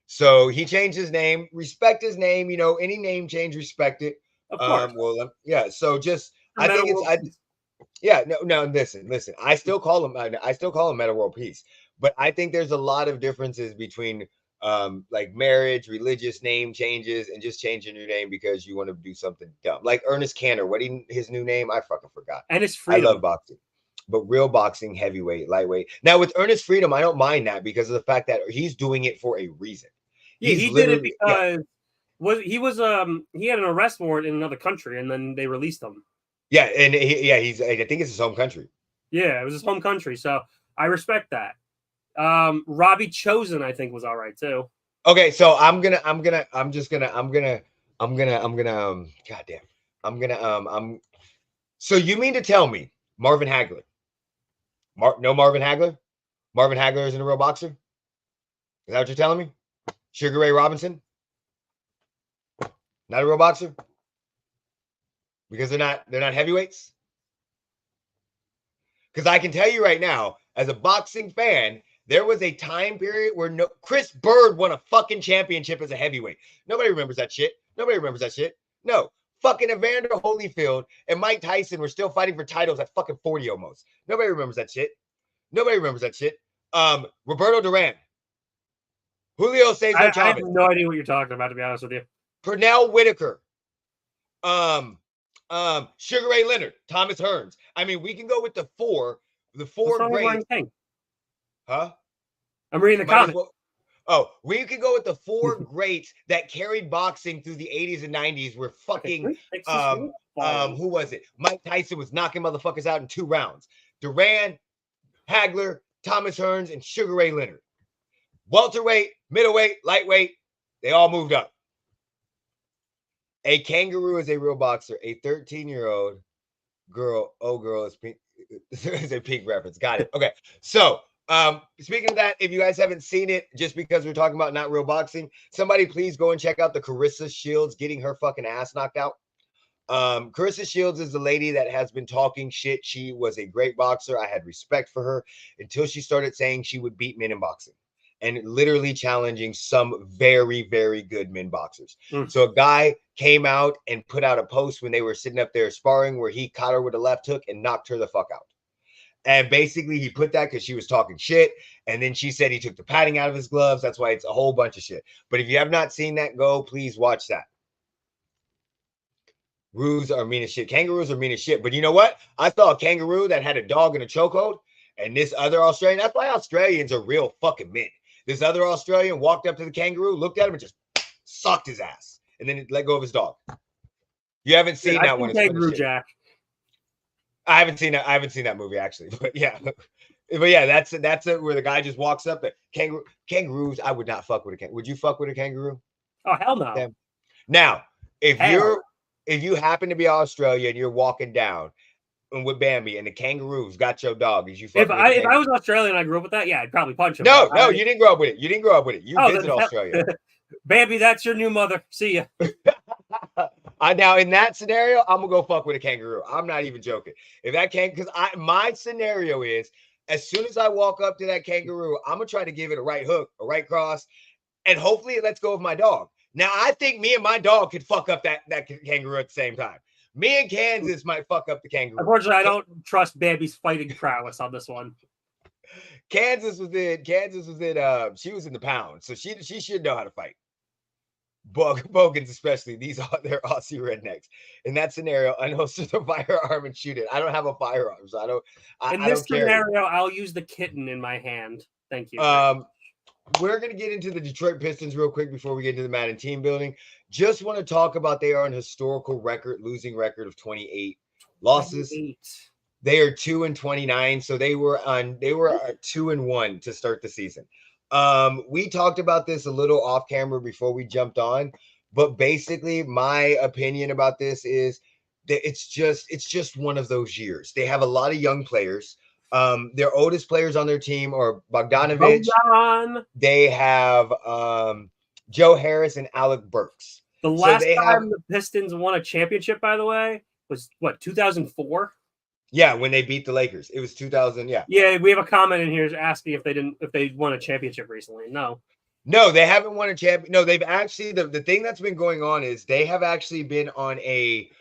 So he changed his name. Respect his name. You know, any name change, respect it. Of course. Yeah. So just, I think it's, no. Listen. I still call him Meta World Peace. But I think there's a lot of differences between like marriage, religious name changes, and just changing your name because you want to do something dumb. Like Ernest Canner, his new name? I fucking forgot. And it's Freedom. I love boxing. But real boxing, heavyweight, lightweight. Now with Ernest Freedom, I don't mind that because of the fact that he's doing it for a reason. Yeah, he did it because he had an arrest warrant in another country, and then they released him. Yeah, and I think it's his home country. Yeah, it was his home country, so I respect that. Robbie Chosen, I think, was all right too. Okay, so goddamn. So you mean to tell me Marvin Hagler? No Marvin Hagler? Marvin Hagler isn't a real boxer? Is that what you're telling me? Sugar Ray Robinson? Not a real boxer? Because they're not heavyweights? Because I can tell you right now, as a boxing fan, there was a time period where Chris Bird won a fucking championship as a heavyweight. Nobody remembers that shit. No. Fucking Evander Holyfield and Mike Tyson were still fighting for titles at fucking 40 almost. Nobody remembers that shit. Roberto Duran. Julio Cesar Chavez. I have no idea what you're talking about, to be honest with you. Pernell Whitaker. Sugar Ray Leonard. Thomas Hearns. I mean, we can go with the four greats. Huh? I'm reading the comments. We could go with the four greats that carried boxing through the 80s and 90s. Were fucking who was it? Mike Tyson was knocking motherfuckers out in 2 rounds. Duran, Hagler, Thomas Hearns, and Sugar Ray Leonard. Welterweight, middleweight, lightweight, they all moved up. A kangaroo is a real boxer. A 13-year-old girl is pink. Is a pink reference. Got it. Okay. So speaking of that, if you guys haven't seen it, just because we're talking about not real boxing, somebody please go and check out the Carissa Shields getting her fucking ass knocked out. Carissa Shields is the lady that has been talking shit. She was a great boxer. I had respect for her until she started saying she would beat men in boxing and literally challenging some very, very good men boxers. So a guy came out and put out a post when they were sitting up there sparring where he caught her with a left hook and knocked her the fuck out. And basically he put that because she was talking shit. And then she said he took the padding out of his gloves. That's why it's a whole bunch of shit. But if you have not seen that, please watch that. Kangaroos are mean as shit. But you know what? I saw a kangaroo that had a dog in a chokehold. And this other Australian, that's why Australians are real fucking men. This other Australian walked up to the kangaroo, looked at him, and just sucked his ass. And then let go of his dog. You haven't seen that one. Kangaroo Jack. I haven't seen that movie actually, but yeah, that's where the guy just walks up. Kangaroos, I would not fuck with a kangaroo. Would you fuck with a kangaroo? Oh hell no. Yeah. Now, if you happen to be Australia and you're walking down and with Bambi and the kangaroos got your dog, did you fuck? If I was Australian and I grew up with that, yeah, I'd probably punch him. No, you didn't grow up with it. You visit Australia. Bambi, that's your new mother. See ya. Now in that scenario, I'm gonna go fuck with a kangaroo. I'm not even joking. If that because my scenario is as soon as I walk up to that kangaroo, I'm gonna try to give it a right hook, a right cross, and hopefully it lets go of my dog. Now I think me and my dog could fuck up that kangaroo at the same time. Me and Kansas might fuck up the kangaroo. Unfortunately, I don't trust Bambi's fighting prowess on this one. Kansas was in. She was in the pound, so she should know how to fight. Bogans especially, they're Aussie rednecks. In that scenario, unholster the firearm and shoot it. I don't have a firearm, so I don't. In this scenario, I'll use the kitten in my hand. Thank you. We're going to get into the Detroit Pistons real quick before we get into the Madden Team Building. Just want to talk about they are on historical losing record of 28 losses. 28. They are 2-29, so they were 2-1 to start the season. We talked about this a little off camera before we jumped on, but basically my opinion about this is that it's just one of those years. They have a lot of young players. Their oldest players on their team are Bogdanovich. They have Joe Harris and Alec Burks. The last time the Pistons won a championship, by the way, was what, 2004? Yeah, when they beat the Lakers. It was 2000, yeah. Yeah, we have a comment in here asking if they won a championship recently. No, they haven't won a champion. No, they've actually the thing that's been going on is they have actually been on a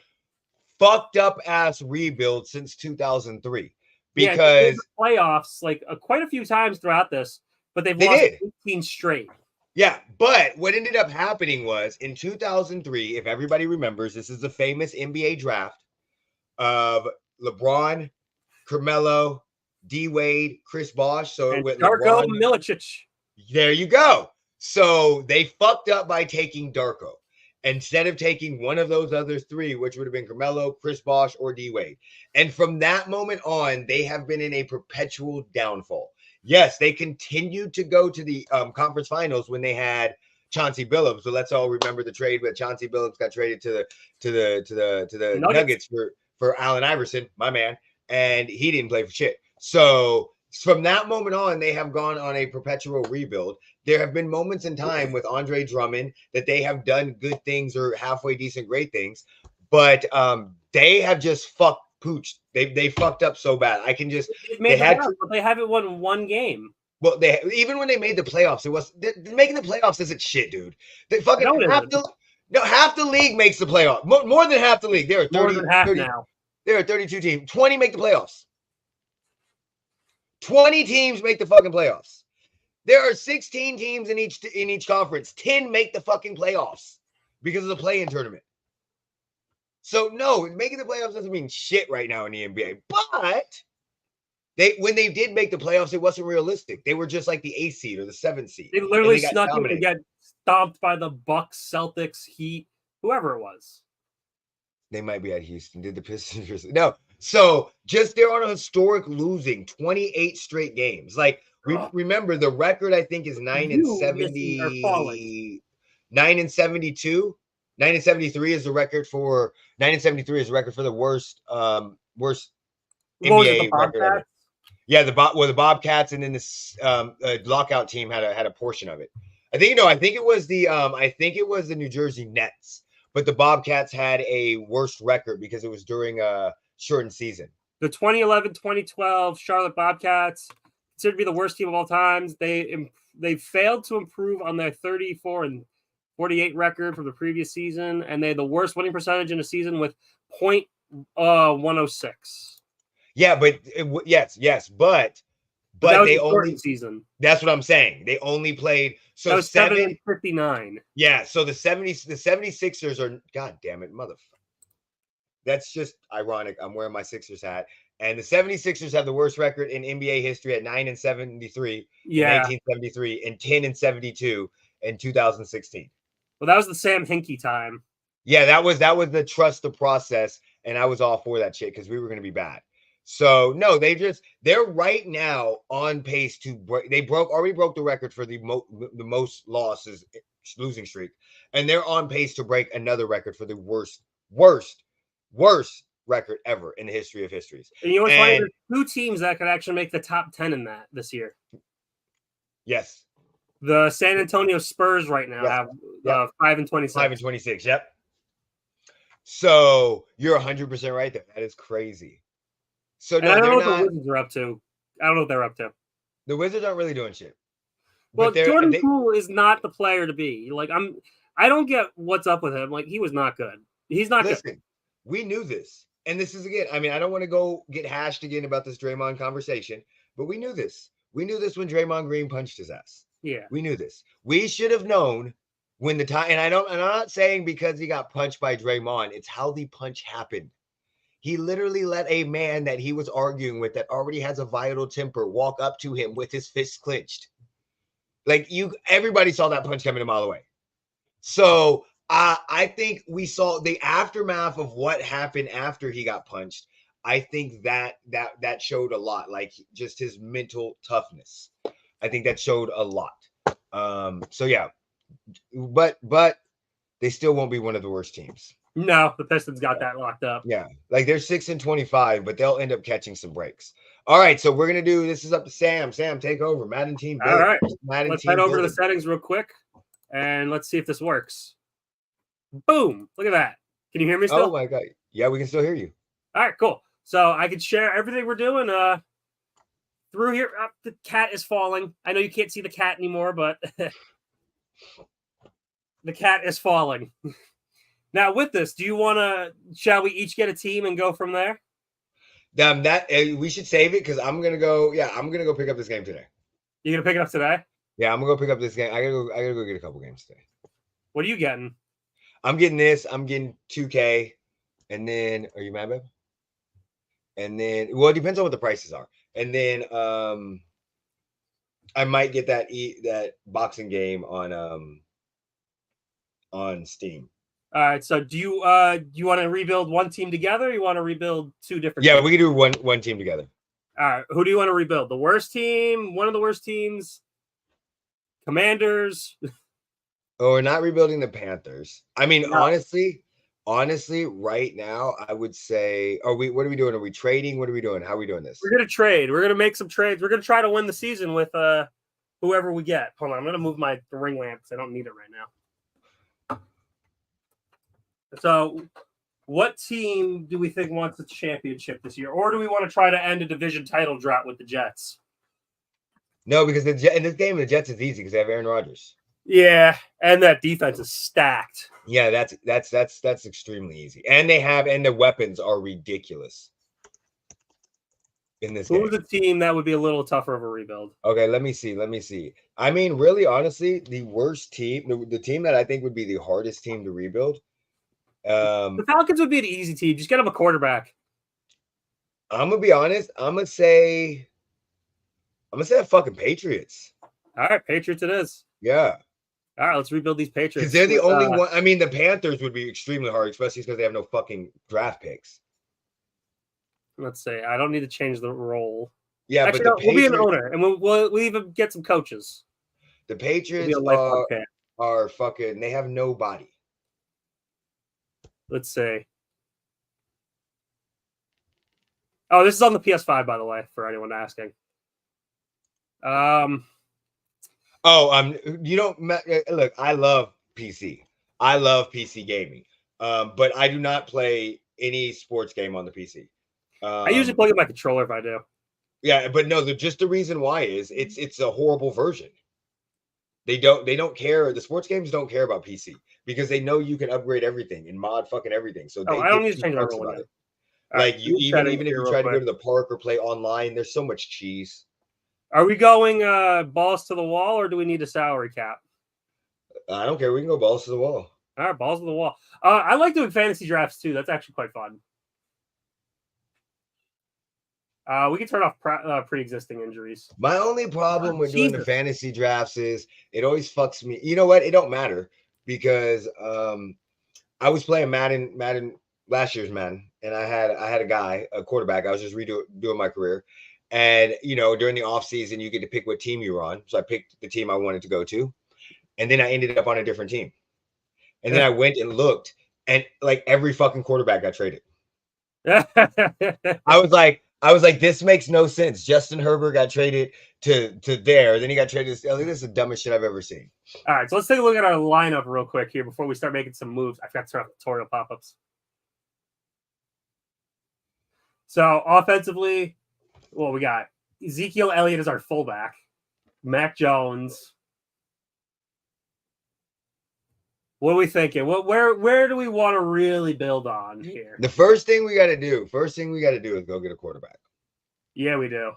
fucked up ass rebuild since 2003. Because playoffs quite a few times throughout this, but they've lost 18 straight. Yeah, but what ended up happening was in 2003, if everybody remembers, this is the famous NBA draft of LeBron, Carmelo, D Wade, Chris Bosh. So it went Darko Milicic. There you go. So they fucked up by taking Darko instead of taking one of those other three, which would have been Carmelo, Chris Bosh, or D Wade. And from that moment on, they have been in a perpetual downfall. Yes, they continued to go to the conference finals when they had Chauncey Billups. So let's all remember the trade where Chauncey Billups got traded to the Nuggets for Allen Iverson, my man, and he didn't play for shit. So from that moment on, they have gone on a perpetual rebuild. There have been moments in time with Andre Drummond that they have done good things or halfway decent, great things, but they have just pooched. They fucked up so bad. They haven't won one game. Well, even when they made the playoffs, making the playoffs isn't shit, dude. They fucking half the league makes the playoffs. More than half the league. There are 30, more than half now. There are 32 teams. 20 make the playoffs. 20 teams make the fucking playoffs. There are 16 teams in each conference. 10 make the fucking playoffs because of the play-in tournament. So no, making the playoffs doesn't mean shit right now in the NBA. But when they did make the playoffs, it wasn't realistic. They were just like the 8th seed or the 7th seed. They literally snuck in to get stomped by the Bucks, Celtics, Heat, whoever it was. They might be at Houston. Did the Pistons? No. So just they're on a historic losing 28 straight games. Like remember the record I think is 9-70, 9-72. 9-73 is the record for 9-73 is the record for the worst NBA record ever. Yeah, the Bobcats and then this lockout team had a portion of it. I think it was the New Jersey Nets, but the Bobcats had a worst record because it was during a shortened season. The 2011-2012 Charlotte Bobcats, considered to be the worst team of all times. They failed to improve on their 34-48 record from the previous season, and they had the worst winning percentage in a season with .106. Yeah, but yes, but they only season. That's what I'm saying. They only played so that was 7-59. Yeah, so the 76ers are, god damn it, motherfucker. That's just ironic. I'm wearing my Sixers hat. And the 76ers have the worst record in NBA history at 9-73 in 1973 and 10-72 in 2016. Well, that was the Sam Hinkie time. Yeah, that was the trust the process, and I was all for that shit because we were going to be bad. So no, they're right now on pace to break. They already broke the record for the most losses losing streak, and they're on pace to break another record for the worst record ever in the history of histories. And you know what's funny? There's 2 teams that could actually make the top 10 in that this year. Yes. The San Antonio Spurs right now have 5-26. 5-26. Yep. So you're 100% right there. That is crazy. So no, I don't know what the Wizards are up to. I don't know what they're up to. The Wizards aren't really doing shit. Well, Jordan Poole is not the player to be. Like I don't get what's up with him. Like he was not good. He's not good. We knew this. And this is again, I mean, I don't want to go get hashed again about this Draymond conversation, but we knew this. We knew this when Draymond Green punched his ass. Yeah. We knew this. We should have known when the time, and I'm not saying because he got punched by Draymond, it's how the punch happened. He literally let a man that he was arguing with that already has a violent temper walk up to him with his fists clenched. Like everybody saw that punch coming a mile away. So I think we saw the aftermath of what happened after he got punched. I think that showed a lot, like just his mental toughness. I think that showed a lot. So yeah, but they still won't be one of the worst teams. No, the Pistons got that locked up. Yeah, like they're 6-25, but they'll end up catching some breaks. All right, so we're gonna do this. Is up to Sam. Sam, take over. Madden Team Building. All right, let's head over to the settings real quick, and let's see if this works. Boom! Look at that. Can you hear me still? Oh my god! Yeah, we can still hear you. All right, cool. So I can share everything we're doing through here. The cat is falling. I know you can't see the cat anymore, but the cat is falling. Now, with this, shall we each get a team and go from there? We should save it because I'm gonna go. Yeah, I'm gonna go pick up this game today. You're gonna pick it up today? Yeah, I'm gonna go pick up this game. I gotta go get a couple games today. What are you getting? I'm getting this. I'm getting 2K, and then are you mad, babe? And then, well, it depends on what the prices are. And then, I might get that boxing game on Steam. All right. So do you want to rebuild one team together? Or you want to rebuild two different? Yeah, teams? we can do one team together. All right. Who do you want to rebuild? The worst team? One of the worst teams? Commanders? Oh, we're not rebuilding the Panthers. I mean, No. honestly, right now, I would say, what are we doing? Are we trading? What are we doing? How are we doing this? We're gonna trade. We're gonna make some trades. We're gonna try to win the season with whoever we get. Hold on, I'm gonna move the ring lamp because I don't need it right now. So, what team do we think wants the championship this year, or do we want to try to end a division title drought with the Jets? No, because in this game, the Jets is easy because they have Aaron Rodgers. Yeah, and that defense is stacked. Yeah, that's extremely easy, and the weapons are ridiculous in this game. Who's a team that would be a little tougher of a rebuild? Okay, let me see. I mean, really, honestly, the worst team, the team that I think would be the hardest team to rebuild. The Falcons would be an easy team. Just get them a quarterback. I'm gonna be honest. I'm gonna say the fucking Patriots. All right, Patriots it is. Yeah. All right, let's rebuild these Patriots. Because they're the only one. I mean, the Panthers would be extremely hard, especially because they have no fucking draft picks. Let's see. I don't need to change the role. Yeah, actually, but we'll be an owner, and we'll even get some coaches. The Patriots are fucking. They have nobody. Let's see. Oh, this is on the PS5, by the way, for anyone asking. Look, I love PC. I love PC gaming. But I do not play any sports game on the PC. I usually plug in my controller if I do. Yeah, but no, just the reason why is it's a horrible version. They don't care. The sports games don't care about PC because they know you can upgrade everything and mod fucking everything. So I don't need to change my role about it. Like even if you try to go to the park or play online, there's so much cheese. Are we going balls to the wall or do we need a salary cap? I don't care. We can go balls to the wall. All right, balls to the wall. I like doing fantasy drafts too. That's actually quite fun. We can turn off pre-existing injuries. My only problem with doing the fantasy drafts is it always fucks me. You know what? It don't matter because I was playing Madden last year's Madden, and I had a guy, a quarterback. I was just doing my career, and during the off season, you get to pick what team you were on. So I picked the team I wanted to go to, and then I ended up on a different team, and then I went and looked, and like every fucking quarterback got traded. I was like, this makes no sense. Justin Herbert got traded to there. Then he got traded to this is the dumbest shit I've ever seen. All right, so let's take a look at our lineup real quick here before we start making some moves. I forgot to turn off tutorial pop-ups. So offensively, well, we got Ezekiel Elliott as our fullback, Mac Jones. What are we thinking? Where do we want to really build on here? The first thing we got to do is go get a quarterback. Yeah, we do.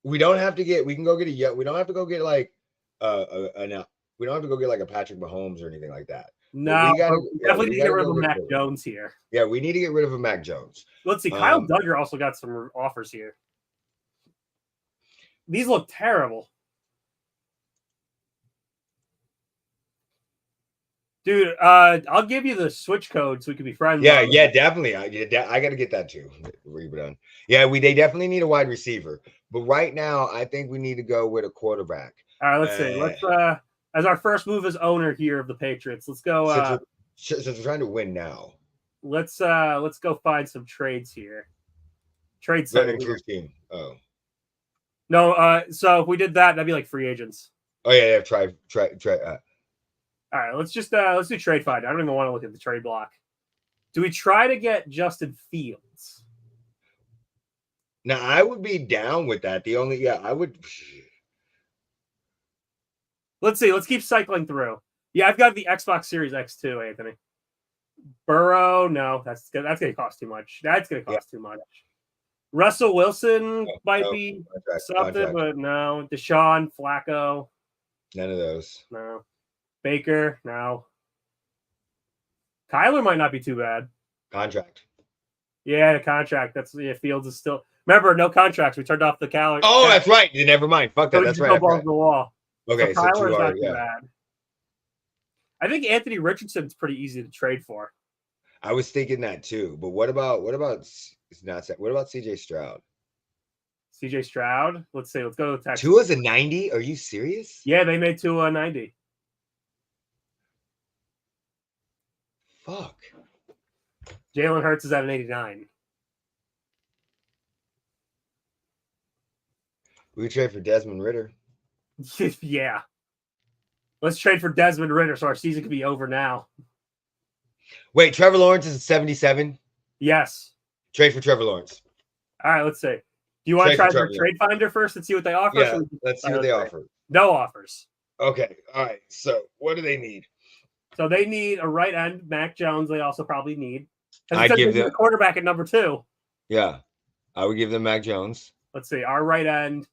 We don't have to get. We can go get we don't have to go get like an We don't have to go get like a Patrick Mahomes or anything like that. No, we definitely need to get rid of a Mac Jones here. Yeah, we need to get rid of a Mac Jones. Let's see. Kyle Duggar also got some offers here. These look terrible. Dude, I'll give you the switch code so we can be friends. Yeah, definitely. I got to get that too. Yeah, they definitely need a wide receiver. But right now, I think we need to go with a quarterback. All right, let's see. Let's as our first move as owner here of the Patriots, let's go. Since we're trying to win now, let's go find some trades here. Trade center team. Oh no, so if we did that, that'd be like free agents. Oh yeah. Try. All right, let's do trade find. I don't even want to look at the trade block. Do we try to get Justin Fields? Now I would be down with that. I would. Let's see. Let's keep cycling through. Yeah, I've got the Xbox Series X too, Anthony. Burrow, no, that's gonna cost too much. That's gonna cost too much. Russell Wilson might be something, but no. Deshaun, Flacco, none of those. No. Baker, no. Kyler might not be too bad. Contract. Yeah, the contract. Fields is still. Remember, no contracts. We turned off the calendar. Oh, that's right. Never mind. Fuck that. That's right. Balls the wall. Okay, so Kyler's not too bad. I think Anthony Richardson's pretty easy to trade for. I was thinking that too. But what about CJ Stroud? CJ Stroud? Let's see. Let's go to Texas. Tua's a 90? Are you serious? Yeah, they made Tua a 90. Fuck. Jalen Hurts is at an 89. We trade for Desmond Ridder. Yeah. Let's trade for Desmond Ridder so our season can be over now. Wait, Trevor Lawrence is 77? Yes. Trade for Trevor Lawrence. All right, let's see. Do you want to try for Trade Finder first and see what they offer? Yeah, let's see what they offer. No offers. Okay. All right. So what do they need? So they need a right end, Mac Jones. They also probably need. I give them a quarterback at number 2. Yeah, I would give them Mac Jones. Let's see. Our right end,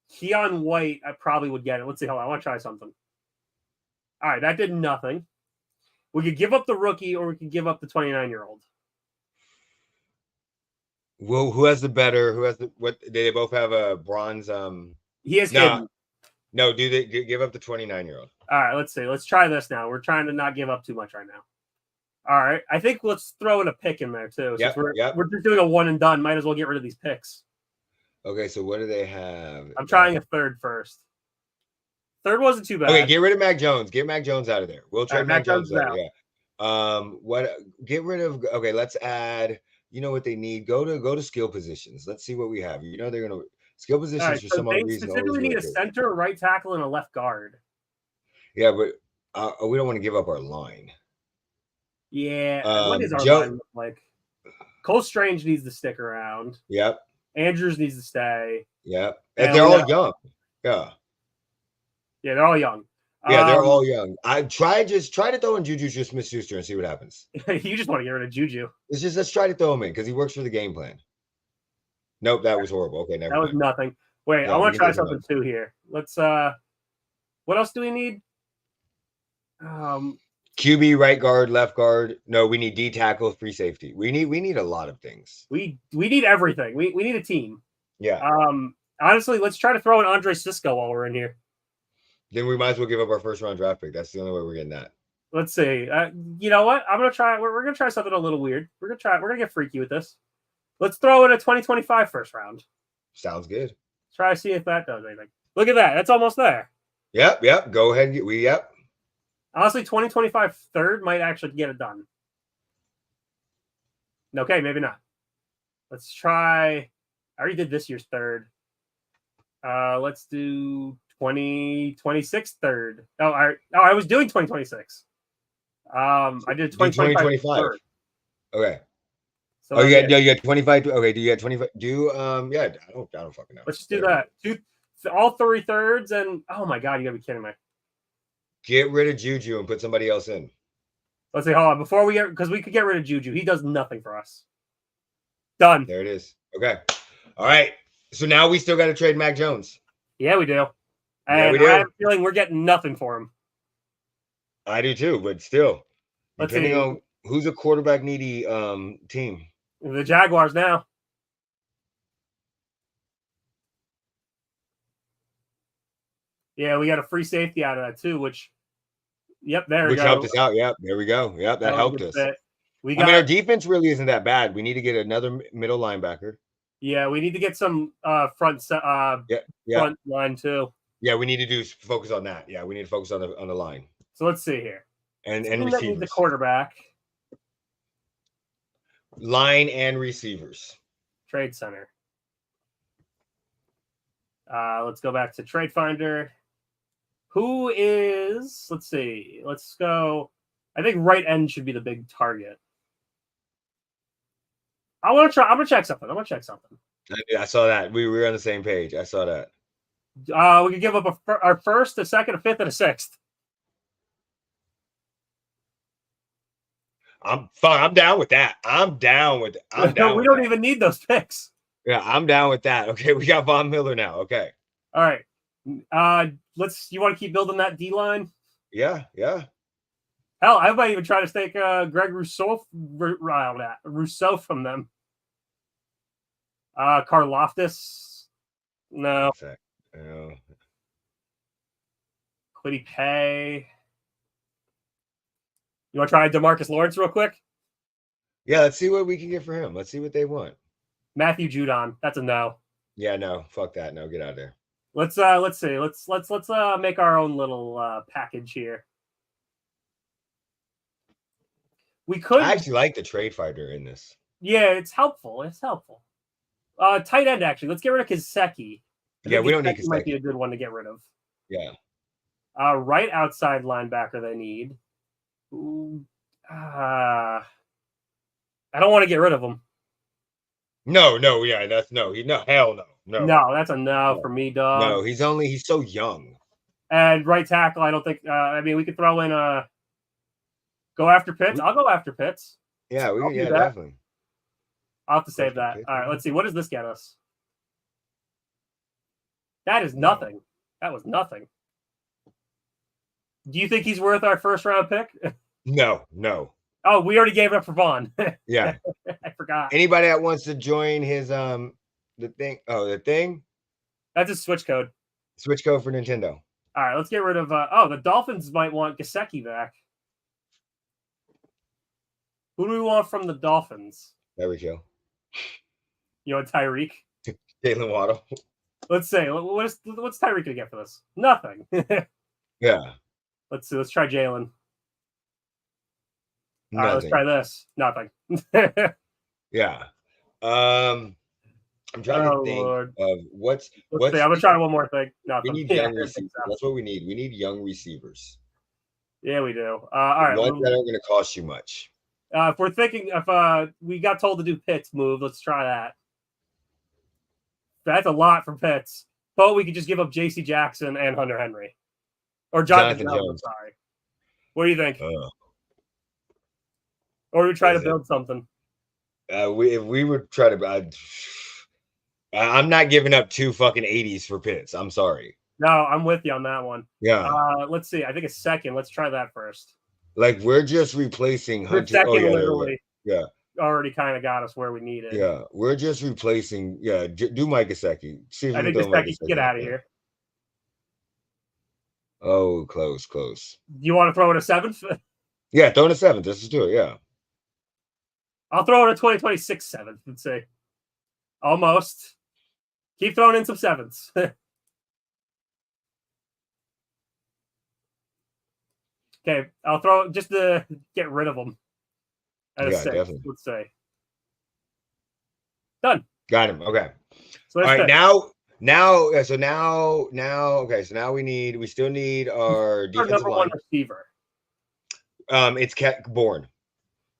Keon White. I probably would get it. Let's see. Hold on. I want to try something. All right, that did nothing. We could give up the rookie, or we could give up the 29-year-old. Well, who has the better? Who has the what? They both have a bronze. He has hidden. No, do they give up the 29-year-old? All right, let's see. Let's try this now. We're trying to not give up too much right now. All right, I think let's throw in a pick in there too. Since we're just doing a one and done. Might as well get rid of these picks. Okay, so what do they have? I'm trying a third first. Third wasn't too bad. Okay, get rid of Mac Jones. Get Mac Jones out of there. We'll trade Mac Jones out. Yeah. Get rid of. Okay, let's add. You know what they need? Go to skill positions. Let's see what we have. You know they're gonna skill positions for some reason. Specifically, need a center, right tackle, and a left guard. Yeah, but we don't want to give up our line. Yeah, what is our line look like? Cole Strange needs to stick around. Yep. Andrews needs to stay. Yep. And they're all young. Yeah. Yeah, they're all young. Yeah, they're all young. I try to throw in Juju Smith-Schuster and see what happens. You just want to get rid of Juju. Let's try to throw him in because he works for the game plan. Nope, that was horrible. Okay, never mind. That was nothing. Wait, I want to try something too here. Let's what else do we need? QB, right guard, left guard. No, we need D tackle, free safety. We need a lot of things. We need everything. We need a team. Yeah. Honestly, let's try to throw in Andre Sisco while we're in here. Then we might as well give up our first round draft pick. That's the only way we're getting that. Let's see. You know what? I'm gonna try. We're gonna try something a little weird. We're gonna get freaky with this. Let's throw in a 2025 first round. Sounds good. Try to see if that does anything. Look at that. That's almost there. Yep. Go ahead. Yep. Honestly, 2025 third might actually get it done. Okay, maybe not. Let's try. I already did this year's third. Let's do 2026 third. I was doing 2026. I did 2025. Okay. So you got 25. Okay, do you got 25? I don't fucking know. Let's just do that. All 3 thirds, and oh my god, you gotta be kidding me. Get rid of Juju and put somebody else in. Let's see. Hold on. Before we because we could get rid of Juju. He does nothing for us. Done. There it is. Okay. All right. So now we still got to trade Mac Jones. Yeah, we do. And I have a feeling we're getting nothing for him. I do too, but still, Let's depending see. on who's a quarterback needy team. The Jaguars now. Yeah, we got a free safety out of that too, which there we go. Helped us out. Yep, there we go. Yep, that helped us. Our defense really isn't that bad. We need to get another middle linebacker. Yeah, we need to get some front line too. Yeah, we need to focus on that. Yeah, we need to focus on the line. So let's see here. And receivers. The quarterback. Line and receivers. Trade center. Let's go back to Trade Finder. Who is, let's see. Let's go. I think right end should be the big target. I'm going to check something. I saw that. We were on the same page. I saw that. We could give up our first, a second, a fifth, and a sixth. I'm fine. I'm down with that. We don't even need those picks. Yeah, I'm down with that. Okay, we got Von Miller now. Okay. All right. You want to keep building that D line? Yeah. Hell, I might even try to take Greg Rousseau from them. Karloftis. No. Quiddy Pay. You want to try DeMarcus Lawrence real quick? Yeah, let's see what we can get for him. Let's see what they want. Matthew Judon. That's a no. Yeah, no. Fuck that. No, get out of there. Let's see. Let's make our own little package here. I actually like the trade fighter in this. Yeah, it's helpful. Tight end, actually. Let's get rid of Gesicki. Yeah, we don't need Gesicki. Might be a good one to get rid of. Yeah. Right outside linebacker they need. I don't want to get rid of him. No, yeah, hell no. No, that's a no for me, dog. No, he's so young. And right tackle, I don't think. We could throw in go after Pitts. I'll go after Pitts. Yeah, definitely. I'll have to save that. All right, let's see. What does this get us? That is nothing. That was nothing. Do you think he's worth our first round pick? No. Oh, we already gave it up for Vaughn. Yeah. I forgot. Anybody that wants to join his the thing? Oh, the thing? That's a switch code. Switch code for Nintendo. All right, let's get rid of the Dolphins might want Gesicki back. Who do we want from the Dolphins? There we go. You want Tyreek? Jalen Waddle. Let's say what's Tyreek gonna get for this? Nothing. Yeah. Let's see. Let's try Jalen. All right, let's try this. Nothing. Yeah. I'm trying to think of what's. I'm gonna try one more thing. Nothing. We need young receivers. That's what we need. We need young receivers. Yeah, we do. All right. Ones that aren't going to cost you much. If we're thinking, if we got told to do Pitts move, let's try that. That's a lot for Pitts. But we could just give up J.C. Jackson and Hunter Henry. Or Jonathan Jones. I'm sorry. What do you think? Or do we try to build something? If we would try to... I'm not giving up 2 fucking 80s for Pitts. I'm sorry. No, I'm with you on that one. Yeah. Let's see. I think a second. Let's try that first. Like, we're just replacing Hunter. Second, literally. Yeah. Already kind of got us where we needed. Yeah. We're just replacing. Yeah. Do Mike Gesicki. See if I think Gesicki can get out of here. Oh, close. You want to throw in a 7th? Yeah, throw in a 7th. Let's just do it. Yeah. I'll throw in a 2026 7th. Let's see. Almost. Keep throwing in some 7ths. Okay, I'll throw just to get rid of them. At a 6, definitely. Let's say. Done. Got him. Okay. So all right, now, okay. So now we still need our defensive number line. 1 receiver. It's Bourne.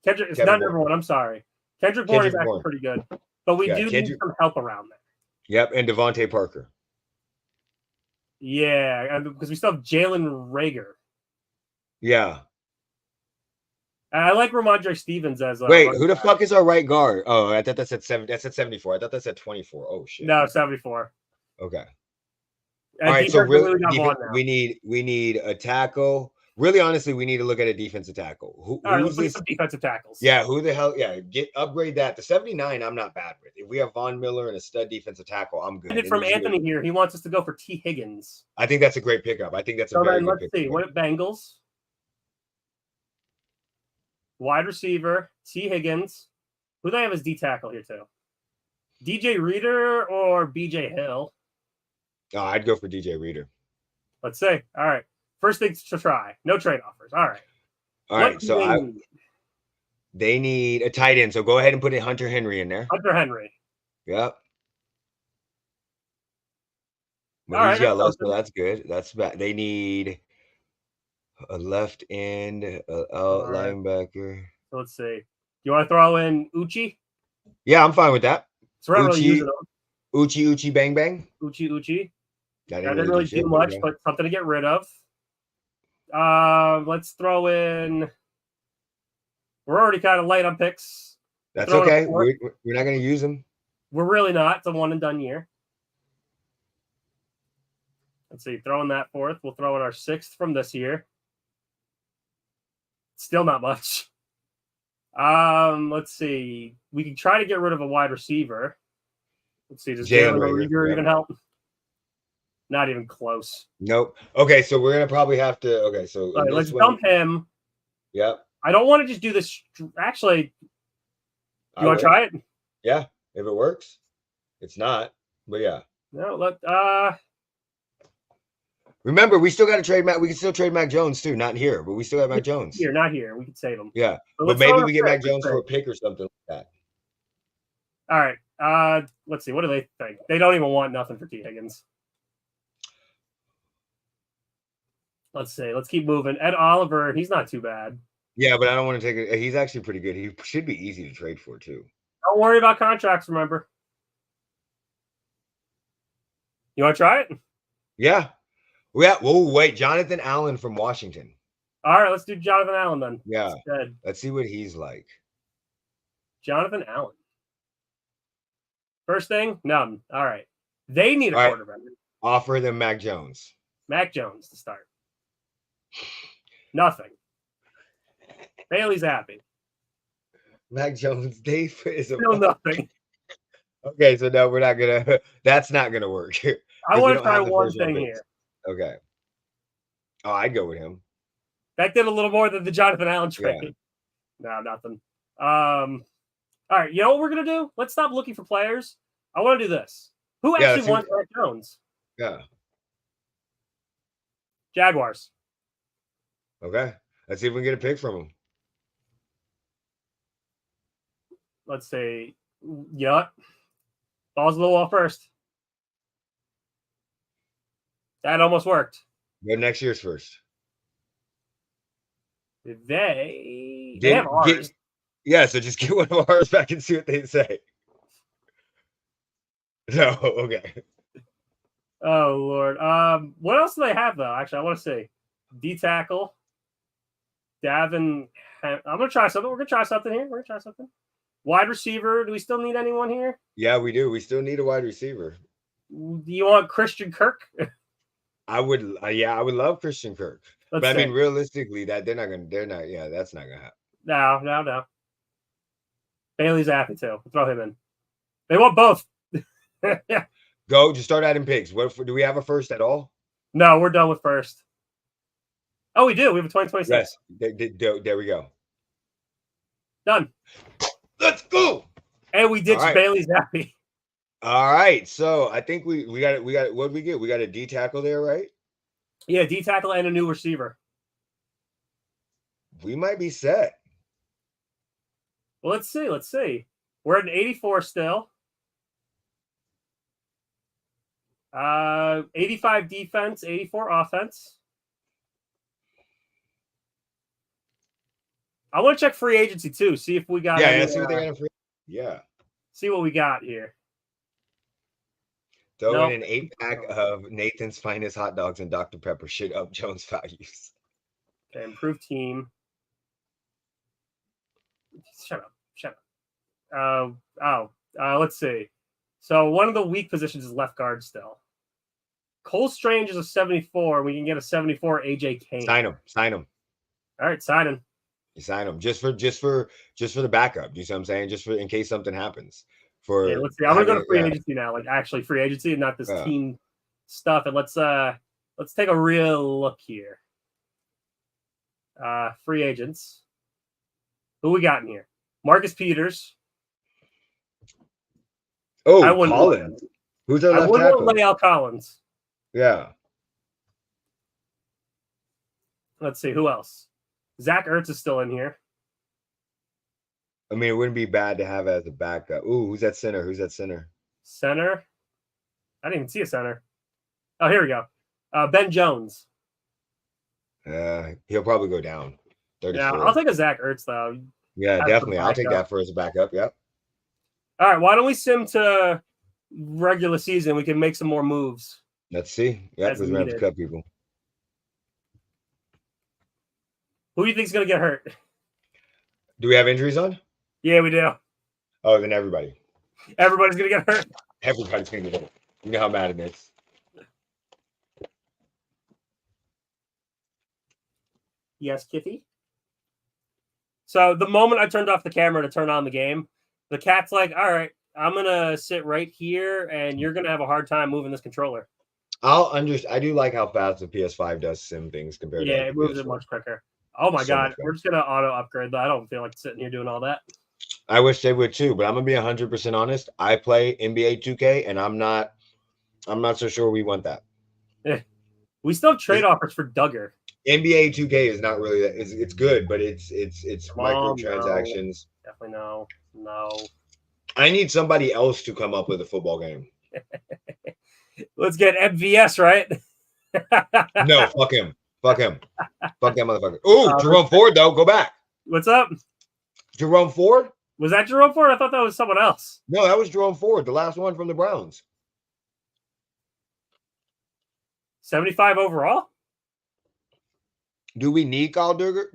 Kendrick, it's not number 1. I'm sorry. Kendrick Bourne is actually pretty good, but we do need some help around there. Yep, and Devontae Parker. Yeah, because we still have Jalen Reagor. Yeah. I like Ramondre Stevens as wait, who the fuck is our right guard? Oh, I thought that said 7. That's at 74. I thought that said 24. Oh shit. No, 74. Okay. All right, so really, we need a tackle. Really, honestly, we need to look at a defensive tackle. All right, let's look at some defensive tackles. Yeah, who the hell? Yeah, upgrade that. The 79, I'm not bad with. If we have Von Miller and a stud defensive tackle, I'm good. And from Anthony here, he wants us to go for T. Higgins. I think that's a great pickup. I think that's a very good pickup. Let's see. What Bengals? Wide receiver, T. Higgins. Who do they have as D tackle here too? DJ Reader or BJ Hill? Oh, I'd go for DJ Reader. Let's see. All right. First thing to try. No trade offers. All right. All right. So they need a tight end. So go ahead and put in Hunter Henry in there. Hunter Henry. Yep. But he's got less, so that's good. That's bad. They need a left end, linebacker. So let's see. You want to throw in Uchi? Yeah, I'm fine with that. So we're not really using them. Uchi, bang, bang. Uchi. That didn't really do much, but something to get rid of. Let's throw in. We're already kind of light on picks. That's okay. We're not going to use them. We're really not. It's a one and done year. Let's see. Throwing that fourth. We'll throw in our sixth from this year. Still not much. Let's see. We can try to get rid of a wide receiver. Let's see. Does Jalen Reagor even help? Not even close. Nope. Okay, so we're gonna probably have to. Okay, so right, let's dump him. Yep. I don't want to just do this. Actually, you want to try it? Yeah, if it works. It's not, but yeah. No, remember, we still got to trade Mac. We can still trade Mac Jones too. Not here, but we still have Mac Jones. Here, not here. We could save him. Yeah, but maybe we get Mac Jones for a pick or something like that. All right. Let's see. What do they think? They don't even want nothing for T. Higgins. Let's see. Let's keep moving. Ed Oliver, he's not too bad. Yeah, but I don't want to take it. He's actually pretty good. He should be easy to trade for too. Don't worry about contracts. Remember. You want to try it? Yeah. Oh, wait. Jonathan Allen from Washington. All right, let's do Jonathan Allen then. Yeah. Let's see what he's like. Jonathan Allen. First thing, none. All right. They need a quarterback. Offer them Mac Jones. Mac Jones to start. Nothing. Bailey's happy. Mac Jones, Dave is still nothing. Okay, so no, we're not gonna. That's not gonna work. I want to try one thing here. Okay. Oh, I'd go with him. That did a little more than the Jonathan Allen trade. Yeah. No, nothing. All right, you know what we're gonna do? Let's stop looking for players. I want to do this. Who actually wants Mac Jones? Yeah. Jaguars. Okay. Let's see if we can get a pick from him. Let's see. Yeah. Ball's a little off first. That almost worked. Go next year's first. They have ours. So just get one of ours back and see what they say. No, okay. Oh Lord. What else do they have though? Actually, I want to see. D tackle. Davin. I'm gonna try something. We're gonna try something here. Wide receiver. Do we still need anyone here? Yeah, we do. We still need a wide receiver. Do you want Christian Kirk? I would love Christian Kirk. But I mean, realistically, that's not gonna happen. No. Bailey's happy too. Throw him in. They want both. Yeah. Go. Just start adding picks. Do we have a first at all? No, we're done with first. Oh, we do. We have a 2026. Yes. There we go. Done. Let's go. And we ditched Bailey's happy. All right. So I think we got it. What did we get? We got a D tackle there, right? Yeah, D tackle and a new receiver. We might be set. Well, let's see. We're at an 84 still. 85 defense, 84 offense. I want to check free agency too. See if we got. See what they got in free. Yeah. See what we got here. Throw in an 8-pack of Nathan's Finest hot dogs and Dr. Pepper. Shit up Jones values. Okay, improved team. Shut up. Let's see. So one of the weak positions is left guard still. Cole Strange is a 74. We can get a 74 AJ Kane. Sign him. All right, sign him. You sign him just for the backup. You see what I'm saying? Just for in case something happens. Let's see. I'm gonna go to free agency now, like actually free agency and not this team stuff. And let's take a real look here. Free agents. Who we got in here? Marcus Peters. Oh, Collins. Who's our left tackle? Lael Collins. Yeah. Let's see who else. Zach Ertz is still in here. I mean, it wouldn't be bad to have as a backup. Ooh, who's that center? Center? I didn't even see a center. Oh, here we go. Ben Jones. He'll probably go down. 34. Yeah, I'll take a Zach Ertz, though. Yeah, definitely. I'll take that for as a backup. Yep. All right, why don't we sim to regular season? We can make some more moves. Let's see. Yeah, because we have to cut people. Who do you think is going to get hurt? Do we have injuries on? Yeah, we do. Oh, then everybody. Everybody's going to get hurt? Everybody's going to get hurt. You know how mad it is. Yes, Kitty. So the moment I turned off the camera to turn on the game, the cat's like, all right, I'm going to sit right here, and you're going to have a hard time moving this controller. I do like how fast the PS5 does sim things compared to it moves it much quicker. Oh, my God. We're just going to auto-upgrade, though. I don't feel like sitting here doing all that. I wish they would, too, but I'm going to be 100% honest. I play NBA 2K, and I'm not so sure we want that. We still have trade offers for Duggar. NBA 2K is not really that. It's good, but it's microtransactions. No. Definitely no. I need somebody else to come up with a football game. Let's get MVS, right? No, fuck him. Fuck that motherfucker. Oh, Jerome Ford, though. Go back. What's up? Jerome Ford? Was that Jerome Ford? I thought that was someone else. No, that was Jerome Ford, the last one from the Browns. 75 overall? Do we need Kyle Duggar?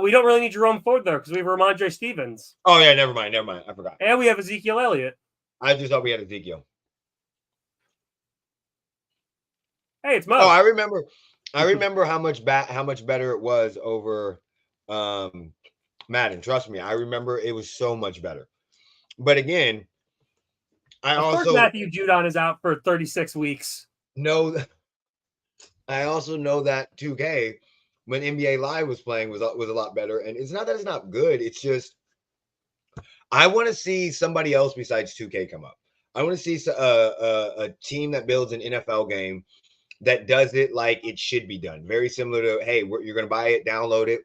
We don't really need Jerome Ford, though, because we have Ramondre Stevens. Oh, yeah, never mind. I forgot. And we have Ezekiel Elliott. I just thought we had Ezekiel. Hey, it's Mo. Oh, I remember how much better it was over Madden. Trust me, I remember it was so much better. But again, of course Matthew Judon is out for 36 weeks. No, I also know that 2K, when NBA Live was playing, was a lot better. And it's not that it's not good. It's just I want to see somebody else besides 2K come up. I want to see a team that builds an NFL game that does it like it should be done. Very similar to, hey, you're going to buy it, download it.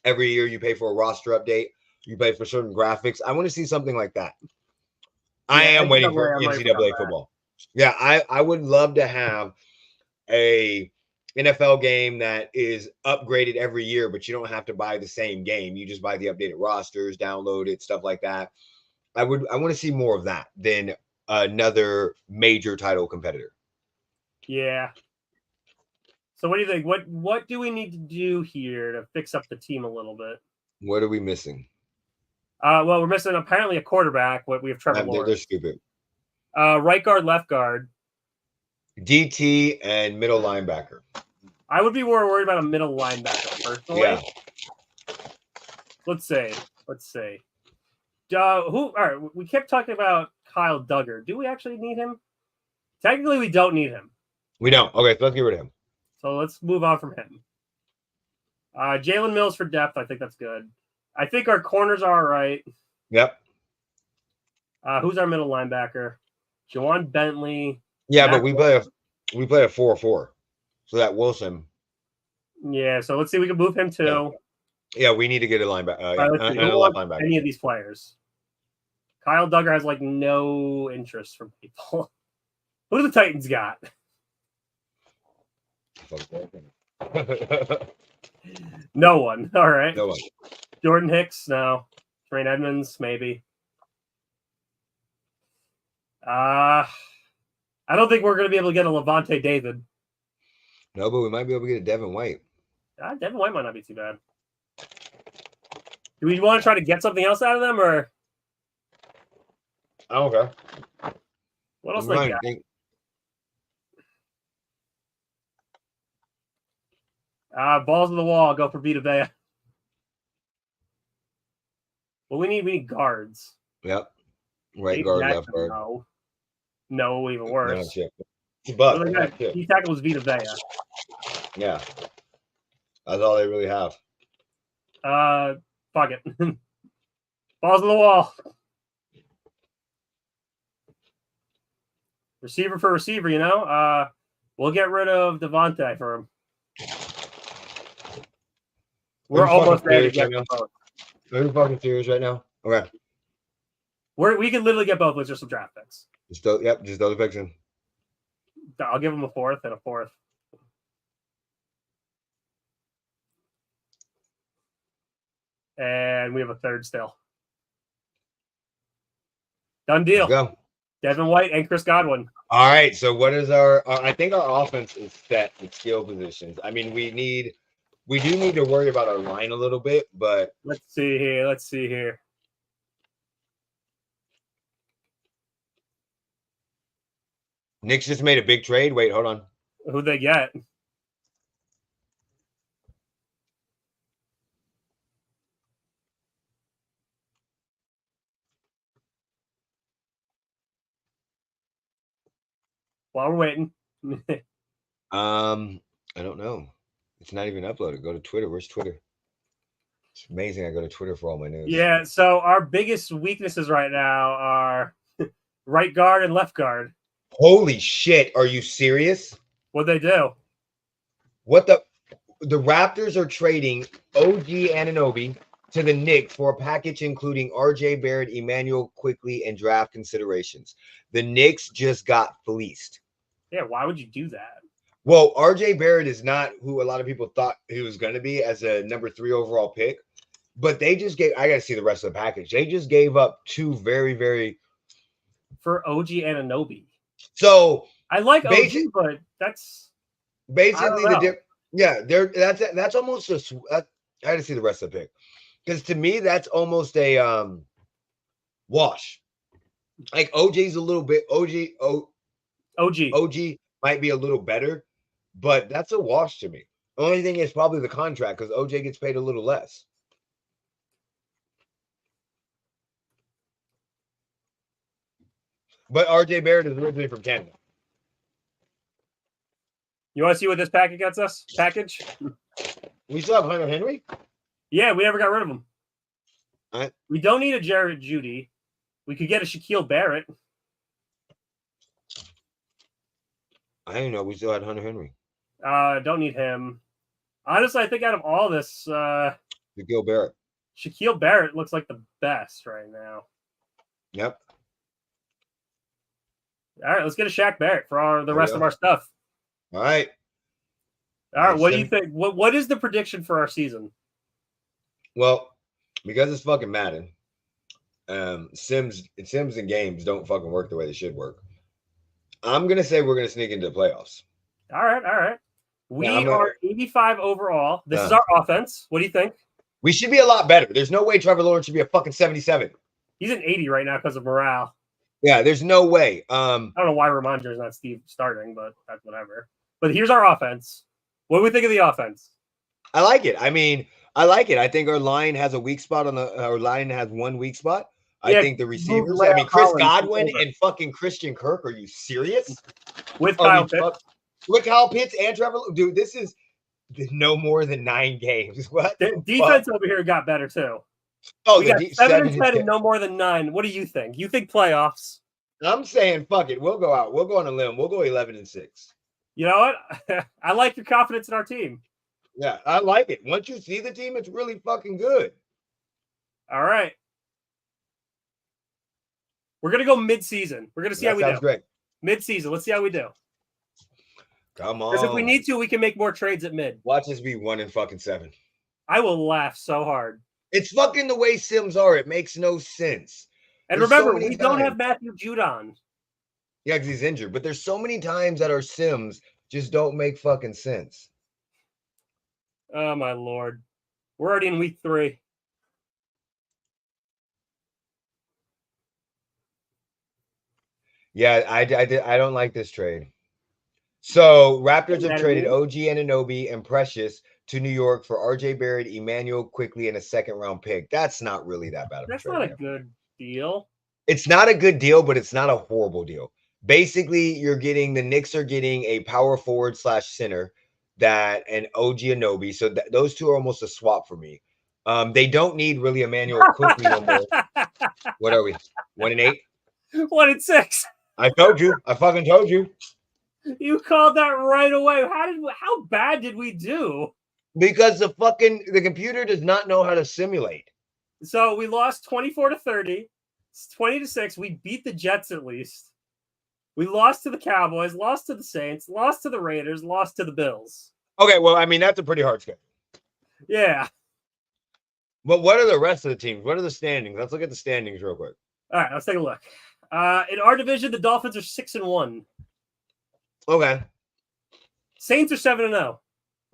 Every year you pay for a roster update. You pay for certain graphics. I want to see something like that. Yeah, I am waiting for NCAA football. Yeah, I would love to have a NFL game that is upgraded every year, but you don't have to buy the same game. You just buy the updated rosters, download it, stuff like that. I want to see more of that than another major title competitor. Yeah. So what do you think? What do we need to do here to fix up the team a little bit? What are we missing? Well, we're missing apparently a quarterback. We have Trevor Lawrence. They're stupid. Right guard, left guard. DT and middle linebacker. I would be more worried about a middle linebacker personally. Yeah. Let's see. All right, we kept talking about Kyle Duggar. Do we actually need him? Technically, we don't need him. We don't. Okay, so let's get rid of him. So let's move on from him. Jalen Mills for depth. I think that's good. I think our corners are all right. Yep. Who's our middle linebacker? Jawan Bentley. Yeah, but we play a 4-4. So that Wilson. Yeah, so let's see. We can move him too. Yeah, we need to get a linebacker. Left linebacker. Any of these players. Kyle Duggar has like no interest from people. Who do the Titans got? No one. All right. No one. Jordan Hicks, no. Tremaine Edmonds, maybe. I don't think we're going to be able to get a Levante David. No, but we might be able to get a Devin White. Devin White might not be too bad. Do we want to try to get something else out of them, or? I don't care. What else they got? Balls in the wall. Go for Vita Vea. Well, we need guards. Yep. Right Dave guard, Jackson, left guard. No, even worse. No, shit. But he tackles Vita Vea. Yeah. That's all they really have. Fuck it. Balls in the wall. Receiver for receiver, you know? We'll get rid of Devontae for him. We're almost there to get both. Are you fucking serious right now? Okay. We can literally get both with just some draft picks. Just throw the picks in. I'll give him a fourth and a fourth. And we have a third still. Done deal. Go. Devin White and Chris Godwin. All right. So what is our I think our offense is set with skill positions. I mean, we do need to worry about our line a little bit, but let's see here. Knicks just made a big trade. Wait, hold on. Who'd they get? While we're waiting. I don't know. It's not even uploaded. Go to Twitter. Where's Twitter? It's amazing. I go to Twitter for all my news. Yeah, so our biggest weaknesses right now are right guard and left guard. Holy shit. Are you serious? What'd they do? What the Raptors are trading OG Anunoby to the Knicks for a package including RJ Barrett, Emmanuel Quickly, and draft considerations. The Knicks just got fleeced. Yeah, why would you do that? Well, RJ Barrett is not who a lot of people thought he was going to be as a number 3 overall pick, but they just gave, I got to see the rest of the package. They just gave up 2 very, very. For OG Anunoby. So I like OG, but that's basically that's almost I had to see the rest of the pick. Because to me, that's almost a wash. Like OG's a little bit OG might be a little better, but that's a wash to me. The only thing is probably the contract because OJ gets paid a little less. But RJ Barrett is originally from Canada. You want to see what this package gets us? Package? We still have Hunter Henry? Yeah, we never got rid of him. All right. We don't need a Jared Judy. We could get a Shaquille Barrett. I didn't know we still had Hunter Henry. Don't need him. Honestly, I think out of all this, Shaquille Barrett. Shaquille Barrett looks like the best right now. Yep. All right, let's get a Shaq Barrett for the rest of our stuff. All right. All right, what do you think? What is the prediction for our season? Well, because it's fucking Madden, Sims and games don't fucking work the way they should work. I'm gonna say we're gonna sneak into the playoffs. All right. We are 85 overall. This is our offense. What do you think? We should be a lot better. There's no way Trevor Lawrence should be a fucking 77. He's an 80 right now because of morale. Yeah, there's no way. I don't know why Ramondra's not Steve starting, but that's whatever. But here's our offense. What do we think of the offense? I like it. I mean, I like it. I think our line has a weak spot our line has one weak spot. I think the receivers. I mean, Chris Godwin and fucking Christian Kirk. Are you serious? With Kyle Pitts. With Kyle Pitts and Trevor. Dude, this is no more than 9 games. What? The defense over here got better too. Oh, we got 7 and 10 and no more than 9. What do you think? You think playoffs? I'm saying fuck it. We'll go out. We'll go on a limb. We'll go 11-6. You know what? I like your confidence in our team. Yeah, I like it. Once you see the team, it's really fucking good. All right. We're going to go mid-season. We're going to see how we do. Sounds great. Mid-season. Let's see how we do. Come on. Because if we need to, we can make more trades at mid. Watch us be 1-7. I will laugh so hard. It's fucking the way Sims are. It makes no sense. And remember, we don't have Matthew Judon. Yeah, because he's injured. But there's so many times that our Sims just don't make fucking sense. Oh, my Lord. We're already in week 3. Yeah, I don't like this trade. So Raptors have traded OG Anunoby and Precious to New York for RJ Barrett, Emmanuel quickly, and a second-round pick. That's not really that bad of a That's trade. not a good deal. It's not a good deal, but it's not a horrible deal. Basically, the Knicks are getting a power forward / center and OG Anunoby. So those two are almost a swap for me. They don't need really Emmanuel quickly no more. What are we? 1-8? 1-6. I told you. I fucking told you. You called that right away. How bad did we do? Because the computer does not know how to simulate. So we lost 24-30, 20-6. We beat the Jets at least. We lost to the Cowboys, lost to the Saints, lost to the Raiders, lost to the Bills. Okay, well, I mean, that's a pretty hard schedule. Yeah. But what are the rest of the teams? What are the standings? Let's look at the standings real quick. All right, let's take a look. In our division, the Dolphins are 6-1. Okay. Saints are 7-0.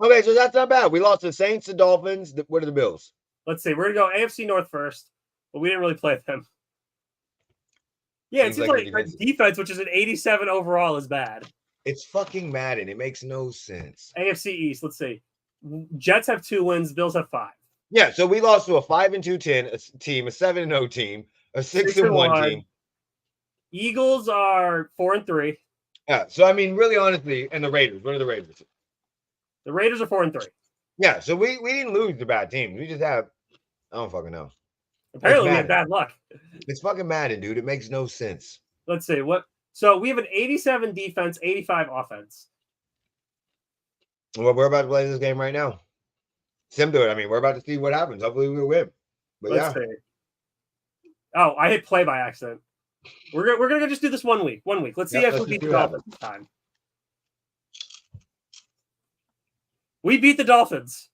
Okay, so that's not bad. We lost the Saints, the Dolphins. What are the Bills? Let's see. We're going to go AFC North first, but we didn't really play them. Yeah, it seems like our defense, which is an 87 overall, is bad. It's fucking Madden. It makes no sense. AFC East, let's see. Jets have 2 wins. Bills have 5. Yeah, so we lost to a 5-2 team, a 7-0 team, a 6-1 team. Eagles are 4-3. Yeah, so I mean, really honestly, and the Raiders. What are the Raiders? The Raiders are 4-3. Yeah, so we didn't lose to bad teams. We just have, I don't fucking know. Apparently, we had bad luck. It's fucking Madden, dude. It makes no sense. Let's see what. So we have an 87 defense, 85 offense. Well, we're about to play this game right now. Sim do it. I mean, we're about to see what happens. Hopefully, we'll win. But Let's see. Oh, I hit play by accident. We're gonna just do this 1 week. 1 week. Let's see if we beat the Dolphins this time. We beat the Dolphins.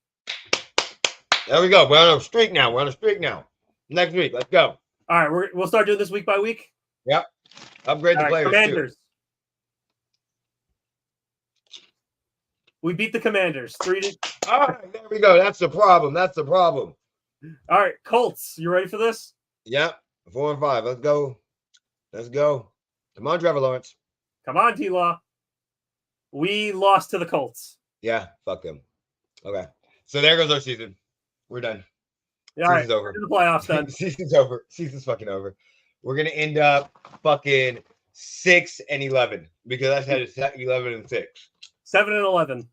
There we go. We're on a streak now. Next week, let's go. All right, we'll start doing this week by week. Yep. Upgrade the players. Commanders. Too. We beat the Commanders 3-2. All right, there we go. That's the problem. All right, Colts. You ready for this? Yep. 4-5. Let's go. Come on, Trevor Lawrence. Come on, T-Law. We lost to the Colts. Yeah, fuck them. Okay. So there goes our season. We're done. All right, over. The playoffs done. Season's over. Season's fucking over. We're gonna end up fucking 6-11 because I said it's 11-6. 7-11.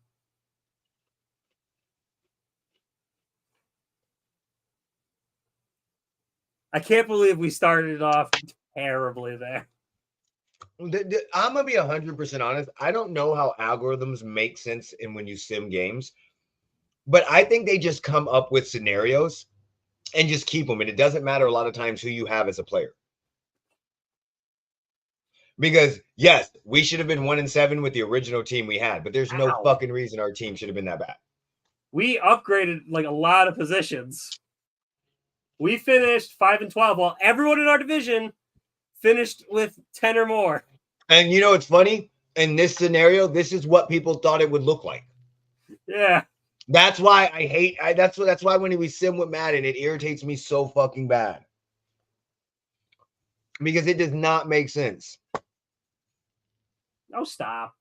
I can't believe we started off terribly there. I'm gonna be 100% honest. I don't know how algorithms make sense in when you sim games, but I think they just come up with scenarios and just keep them. And it doesn't matter a lot of times who you have as a player. Because yes, we should have been 1-7 with the original team we had, but there's no fucking reason our team should have been that bad. We upgraded like a lot of positions. We finished 5-12 while everyone in our division finished with 10 or more. And you know, it's funny. In this scenario, this is what people thought it would look like. Yeah. That's why I hate. That's why when we sim with Madden, it irritates me so fucking bad because it does not make sense. No, stop.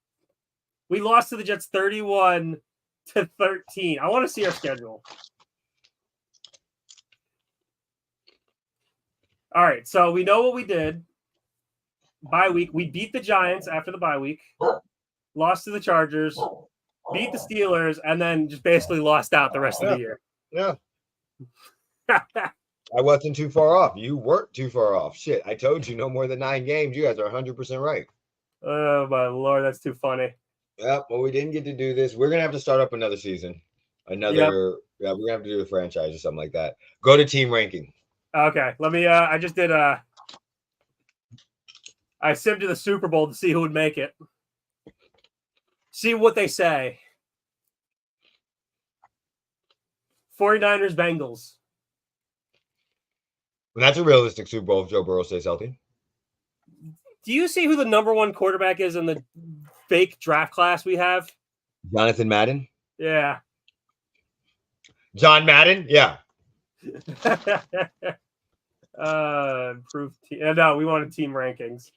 We lost to the Jets 31-13. I want to see our schedule. All right, so we know what we did. Bye week, we beat the Giants after the bye week, lost to the Chargers, beat the Steelers, and then just basically lost out the rest of the year. Yeah. I wasn't too far off. You weren't too far off. Shit, I told you no more than 9 games. You guys are 100% right. Oh, my Lord, that's too funny. Yep, well, we didn't get to do this. We're going to have to start up another season. We're going to have to do a franchise or something like that. Go to team ranking. Okay, let me, I just did, I simmed to the Super Bowl to see who would make it. See what they say. 49ers, Bengals. And that's a realistic Super Bowl if Joe Burrow stays healthy. Do you see who the number 1 quarterback is in the fake draft class we have? Jonathan Madden? Yeah. John Madden? Yeah. Improved team. No, we wanted team rankings.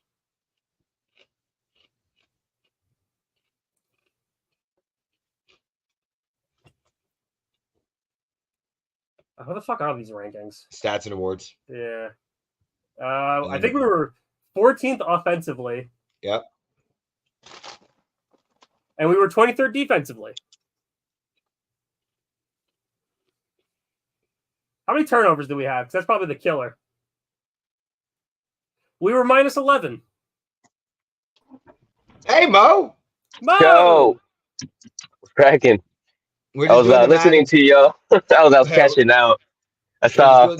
How the fuck are these rankings? Stats and awards. Yeah. I think we were 14th offensively. Yep. And we were 23rd defensively. How many turnovers do we have? Because that's probably the killer. We were minus 11. Hey, Mo. Yo, cracking. I was listening to you. I was catching out. I saw.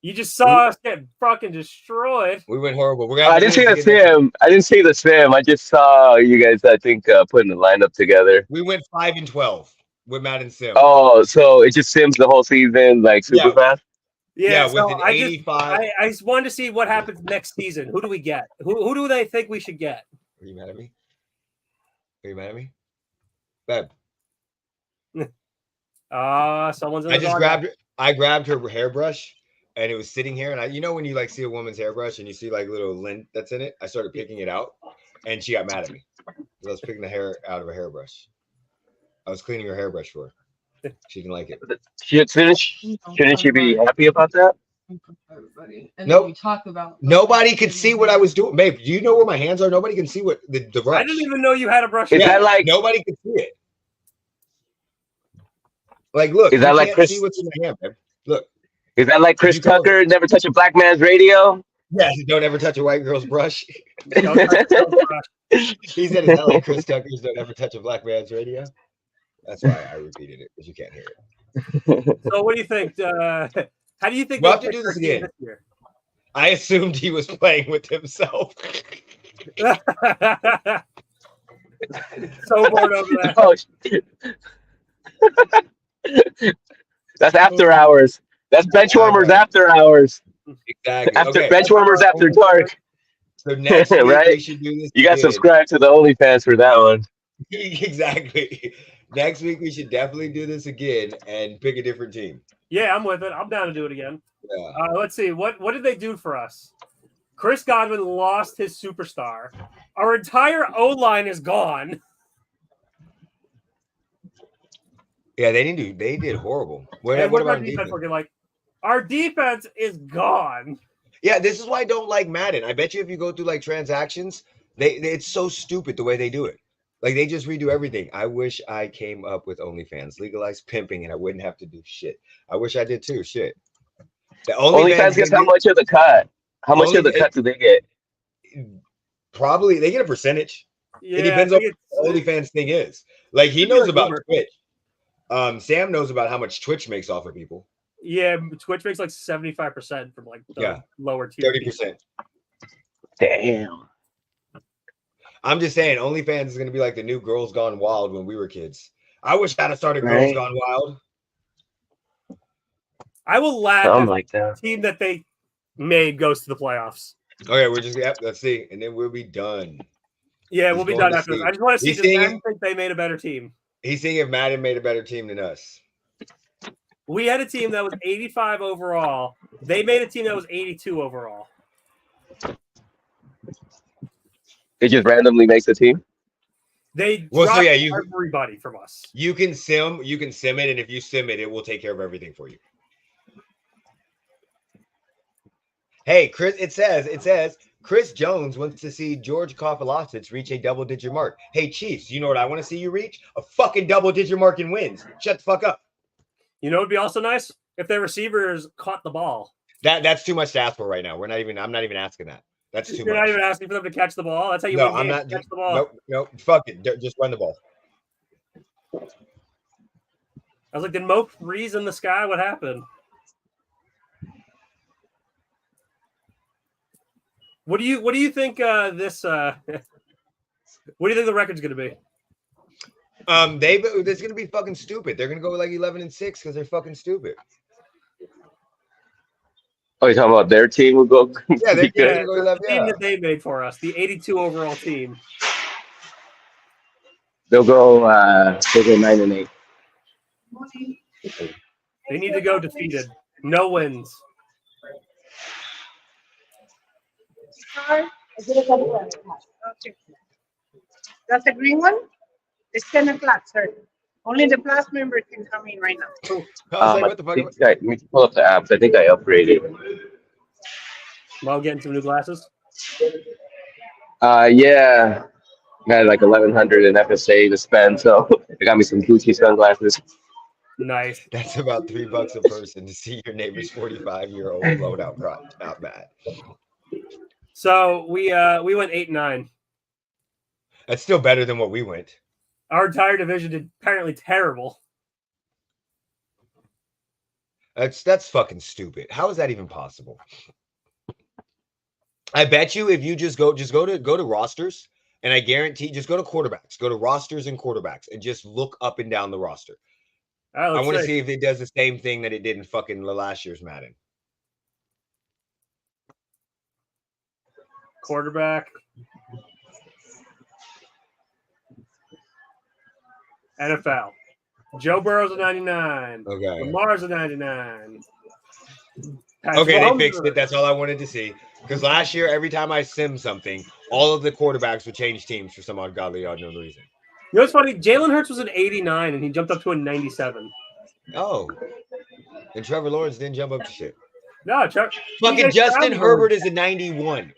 You just saw us get fucking destroyed. We went horrible. I didn't see the sim. I didn't see the sim. I just saw you guys, I think, putting the lineup together. We went 5-12 with Madden Sim. Oh, so it just sims the whole season, like super fast? Yeah, with an 85. I just wanted to see what happens next season. Who do we get? Who do they think we should get? Are you mad at me? Are you mad at me? Babe. Someone's in the I grabbed her hairbrush and it was sitting here. And when you like see a woman's hairbrush and you see like little lint that's in it, I started picking it out and she got mad at me. I was picking the hair out of a hairbrush. I was cleaning her hairbrush for her. She didn't like it. Shouldn't she be happy about that? And nope. We talk about nobody could see what I was doing. Babe, do you know where my hands are? Nobody can see what the brush. I didn't even know you had a brush. Is that like nobody could see it? Like, look. Is that like Chris? See what's in my hand, babe. Look. Is that like Chris Tucker? Never touch a black man's radio. Yes, don't ever touch a white girl's brush. He said, "Is that like Chris Tucker's? Don't ever touch a black man's radio." That's why I repeated it because you can't hear it. So, what do you think? How do you think we'll have to do this again? I assumed he was playing with himself. So bored over that. Oh, shit. That's after hours. That's Benchwarmers after hours. Exactly. After Benchwarmers after dark. So next week we should do this. You got to subscribe to the OnlyFans for that one. Exactly. Next week we should definitely do this again and pick a different team. Yeah, I'm with it. I'm down to do it again. Yeah. Let's see. What did they do for us? Chris Godwin lost his superstar. Our entire O-line is gone. Yeah, they did horrible. What about our defense looking like? Our defense is gone. Yeah, this is why I don't like Madden. I bet you if you go through like transactions, it's so stupid the way they do it. Like they just redo everything. I wish I came up with OnlyFans, legalized pimping, and I wouldn't have to do shit. I wish I did too. Shit. The OnlyFans gets how much of the cut? How much of the cut do they get? Probably they get a percentage. Yeah, it depends on what the OnlyFans thing is. Like he knows about Twitch. Sam knows about how much Twitch makes off of people. Yeah, Twitch makes like 75% from like the lower tier. 30%. Damn. I'm just saying, OnlyFans is going to be like the new Girls Gone Wild when we were kids. I wish I'd have started Girls Gone Wild. I will laugh if like the team that they made goes to the playoffs. Okay, we're just let's see, and then we'll be done. Yeah, we'll be done after this. I just want to see. Does Madden think they made a better team? He's seeing if Madden made a better team than us. We had a team that was 85 overall. They made a team that was 82 overall. It just randomly makes a team. They dropped everybody from us. You can sim it, and if you sim it, it will take care of everything for you. Hey, Chris, it says Chris Jones wants to see George Karlaftis reach a double-digit mark. Hey, Chiefs, you know what I want to see you reach? A fucking double-digit mark in wins. Shut the fuck up. You know, it'd be also nice if their receivers caught the ball. That's too much to ask for right now. I'm not even asking that. That's too much. You're not even asking for them to catch the ball. That's how you win. No, I'm not. Catch the ball. No, fuck it. Just run the ball. I was like, did Mo freeze in the sky? What happened? What do you think this? What do you think the record's going to be? It's going to be fucking stupid. They're going to go like 11-6 because they're fucking stupid. Oh, you're talking about their team will go? Yeah, they're going to go 11. The team that they made for us, the 82 overall team. They'll go 9-8. They need to go defeated. No wins. Okay. That's the green one? It's 10 o'clock, sir. Only the Plus member can come in right now. I was like, what the fuck? Let me pull up the apps. I think I upgraded. Mo getting some new glasses. Yeah. I had like 1,100 in FSA to spend, so they got me some Gucci sunglasses. Nice. That's about $3 a person to see your neighbor's 45-year-old blown out garage. Not bad. So we went 8-9. That's still better than what we went. Our entire division did apparently terrible. That's fucking stupid. How is that even possible? I bet you if you just go to rosters, and I guarantee just go to quarterbacks, go to rosters and quarterbacks, and just look up and down the roster. Right, I want to see if it does the same thing that it did in fucking last year's Madden. Quarterback. NFL. Joe Burrow's a 99. Okay. Lamar's a 99. Okay, they fixed it. That's all I wanted to see. Because last year, every time I sim something, all of the quarterbacks would change teams for some ungodly, unknown reason. You know what's funny? Jalen Hurts was an 89, and he jumped up to a 97. Oh. And Trevor Lawrence didn't jump up to shit. No, Fucking Justin Herbert is a 91.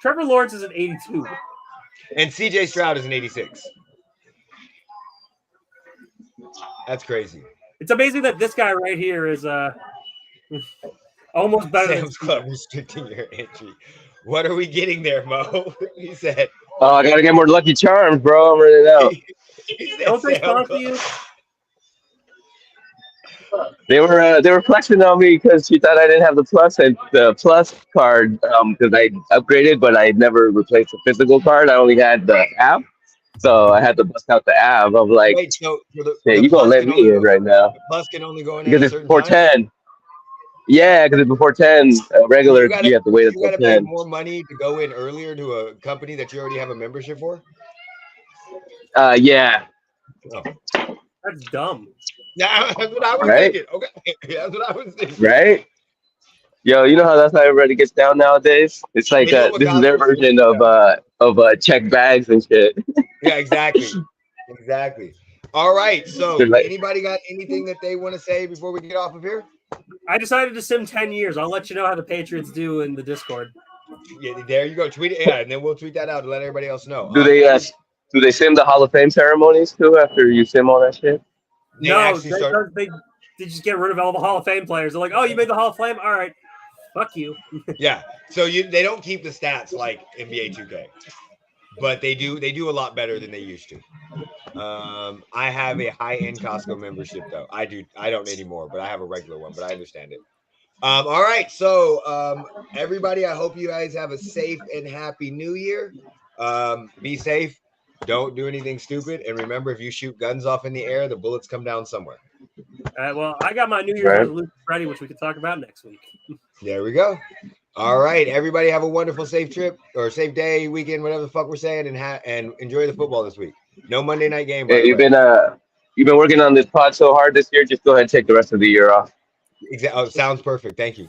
Trevor Lawrence is an 82. And CJ Stroud is an 86. That's crazy. It's amazing that this guy right here is almost better than Sam's Club restricting your entry. What are we getting there, Mo? He said. Oh, I gotta get more Lucky Charms, bro. I'm running out. Don't they sponsor you? They were flexing on me because she thought I didn't have the plus card because I upgraded, but I never replaced the physical card. I only had the app, so I had to bust out the app. I'm like, wait, so hey, you gonna let me in right now? The plus can only go in because it's before 10. Yeah, because it's before 10. Regular, you have to wait until 10. You gotta pay more money to go in earlier to a company that you already have a membership for. Yeah. Oh. That's dumb. Yeah, that's what I was thinking. Okay, that's what I was thinking. Right? Yo, you know that's how everybody gets down nowadays. It's like this is their version of check bags and shit. Yeah, exactly. All right. So, anybody got anything that they want to say before we get off of here? I decided to sim 10 years. I'll let you know how the Patriots do in the Discord. Yeah, there you go. Tweet it, and then we'll tweet that out to let everybody else know. Do they sim the Hall of Fame ceremonies too after you sim all that shit? No, they just get rid of all the Hall of Fame players. They're like, oh, you made the Hall of Fame? All right. Fuck you. Yeah. So they don't keep the stats like NBA 2K. But they do a lot better than they used to. I have a high-end Costco membership though. I don't anymore, but I have a regular one, but I understand it. All right. So everybody, I hope you guys have a safe and happy new year. Be safe. Don't do anything stupid. And remember, if you shoot guns off in the air, the bullets come down somewhere. Well, I got my New Year's resolution ready, which we can talk about next week. There we go. All right. Everybody have a wonderful, safe trip or safe day, weekend, whatever the fuck we're saying, and enjoy the football this week. No Monday night game. Hey, you've been working on this pod so hard this year. Just go ahead and take the rest of the year off. Exactly. Oh, sounds perfect. Thank you.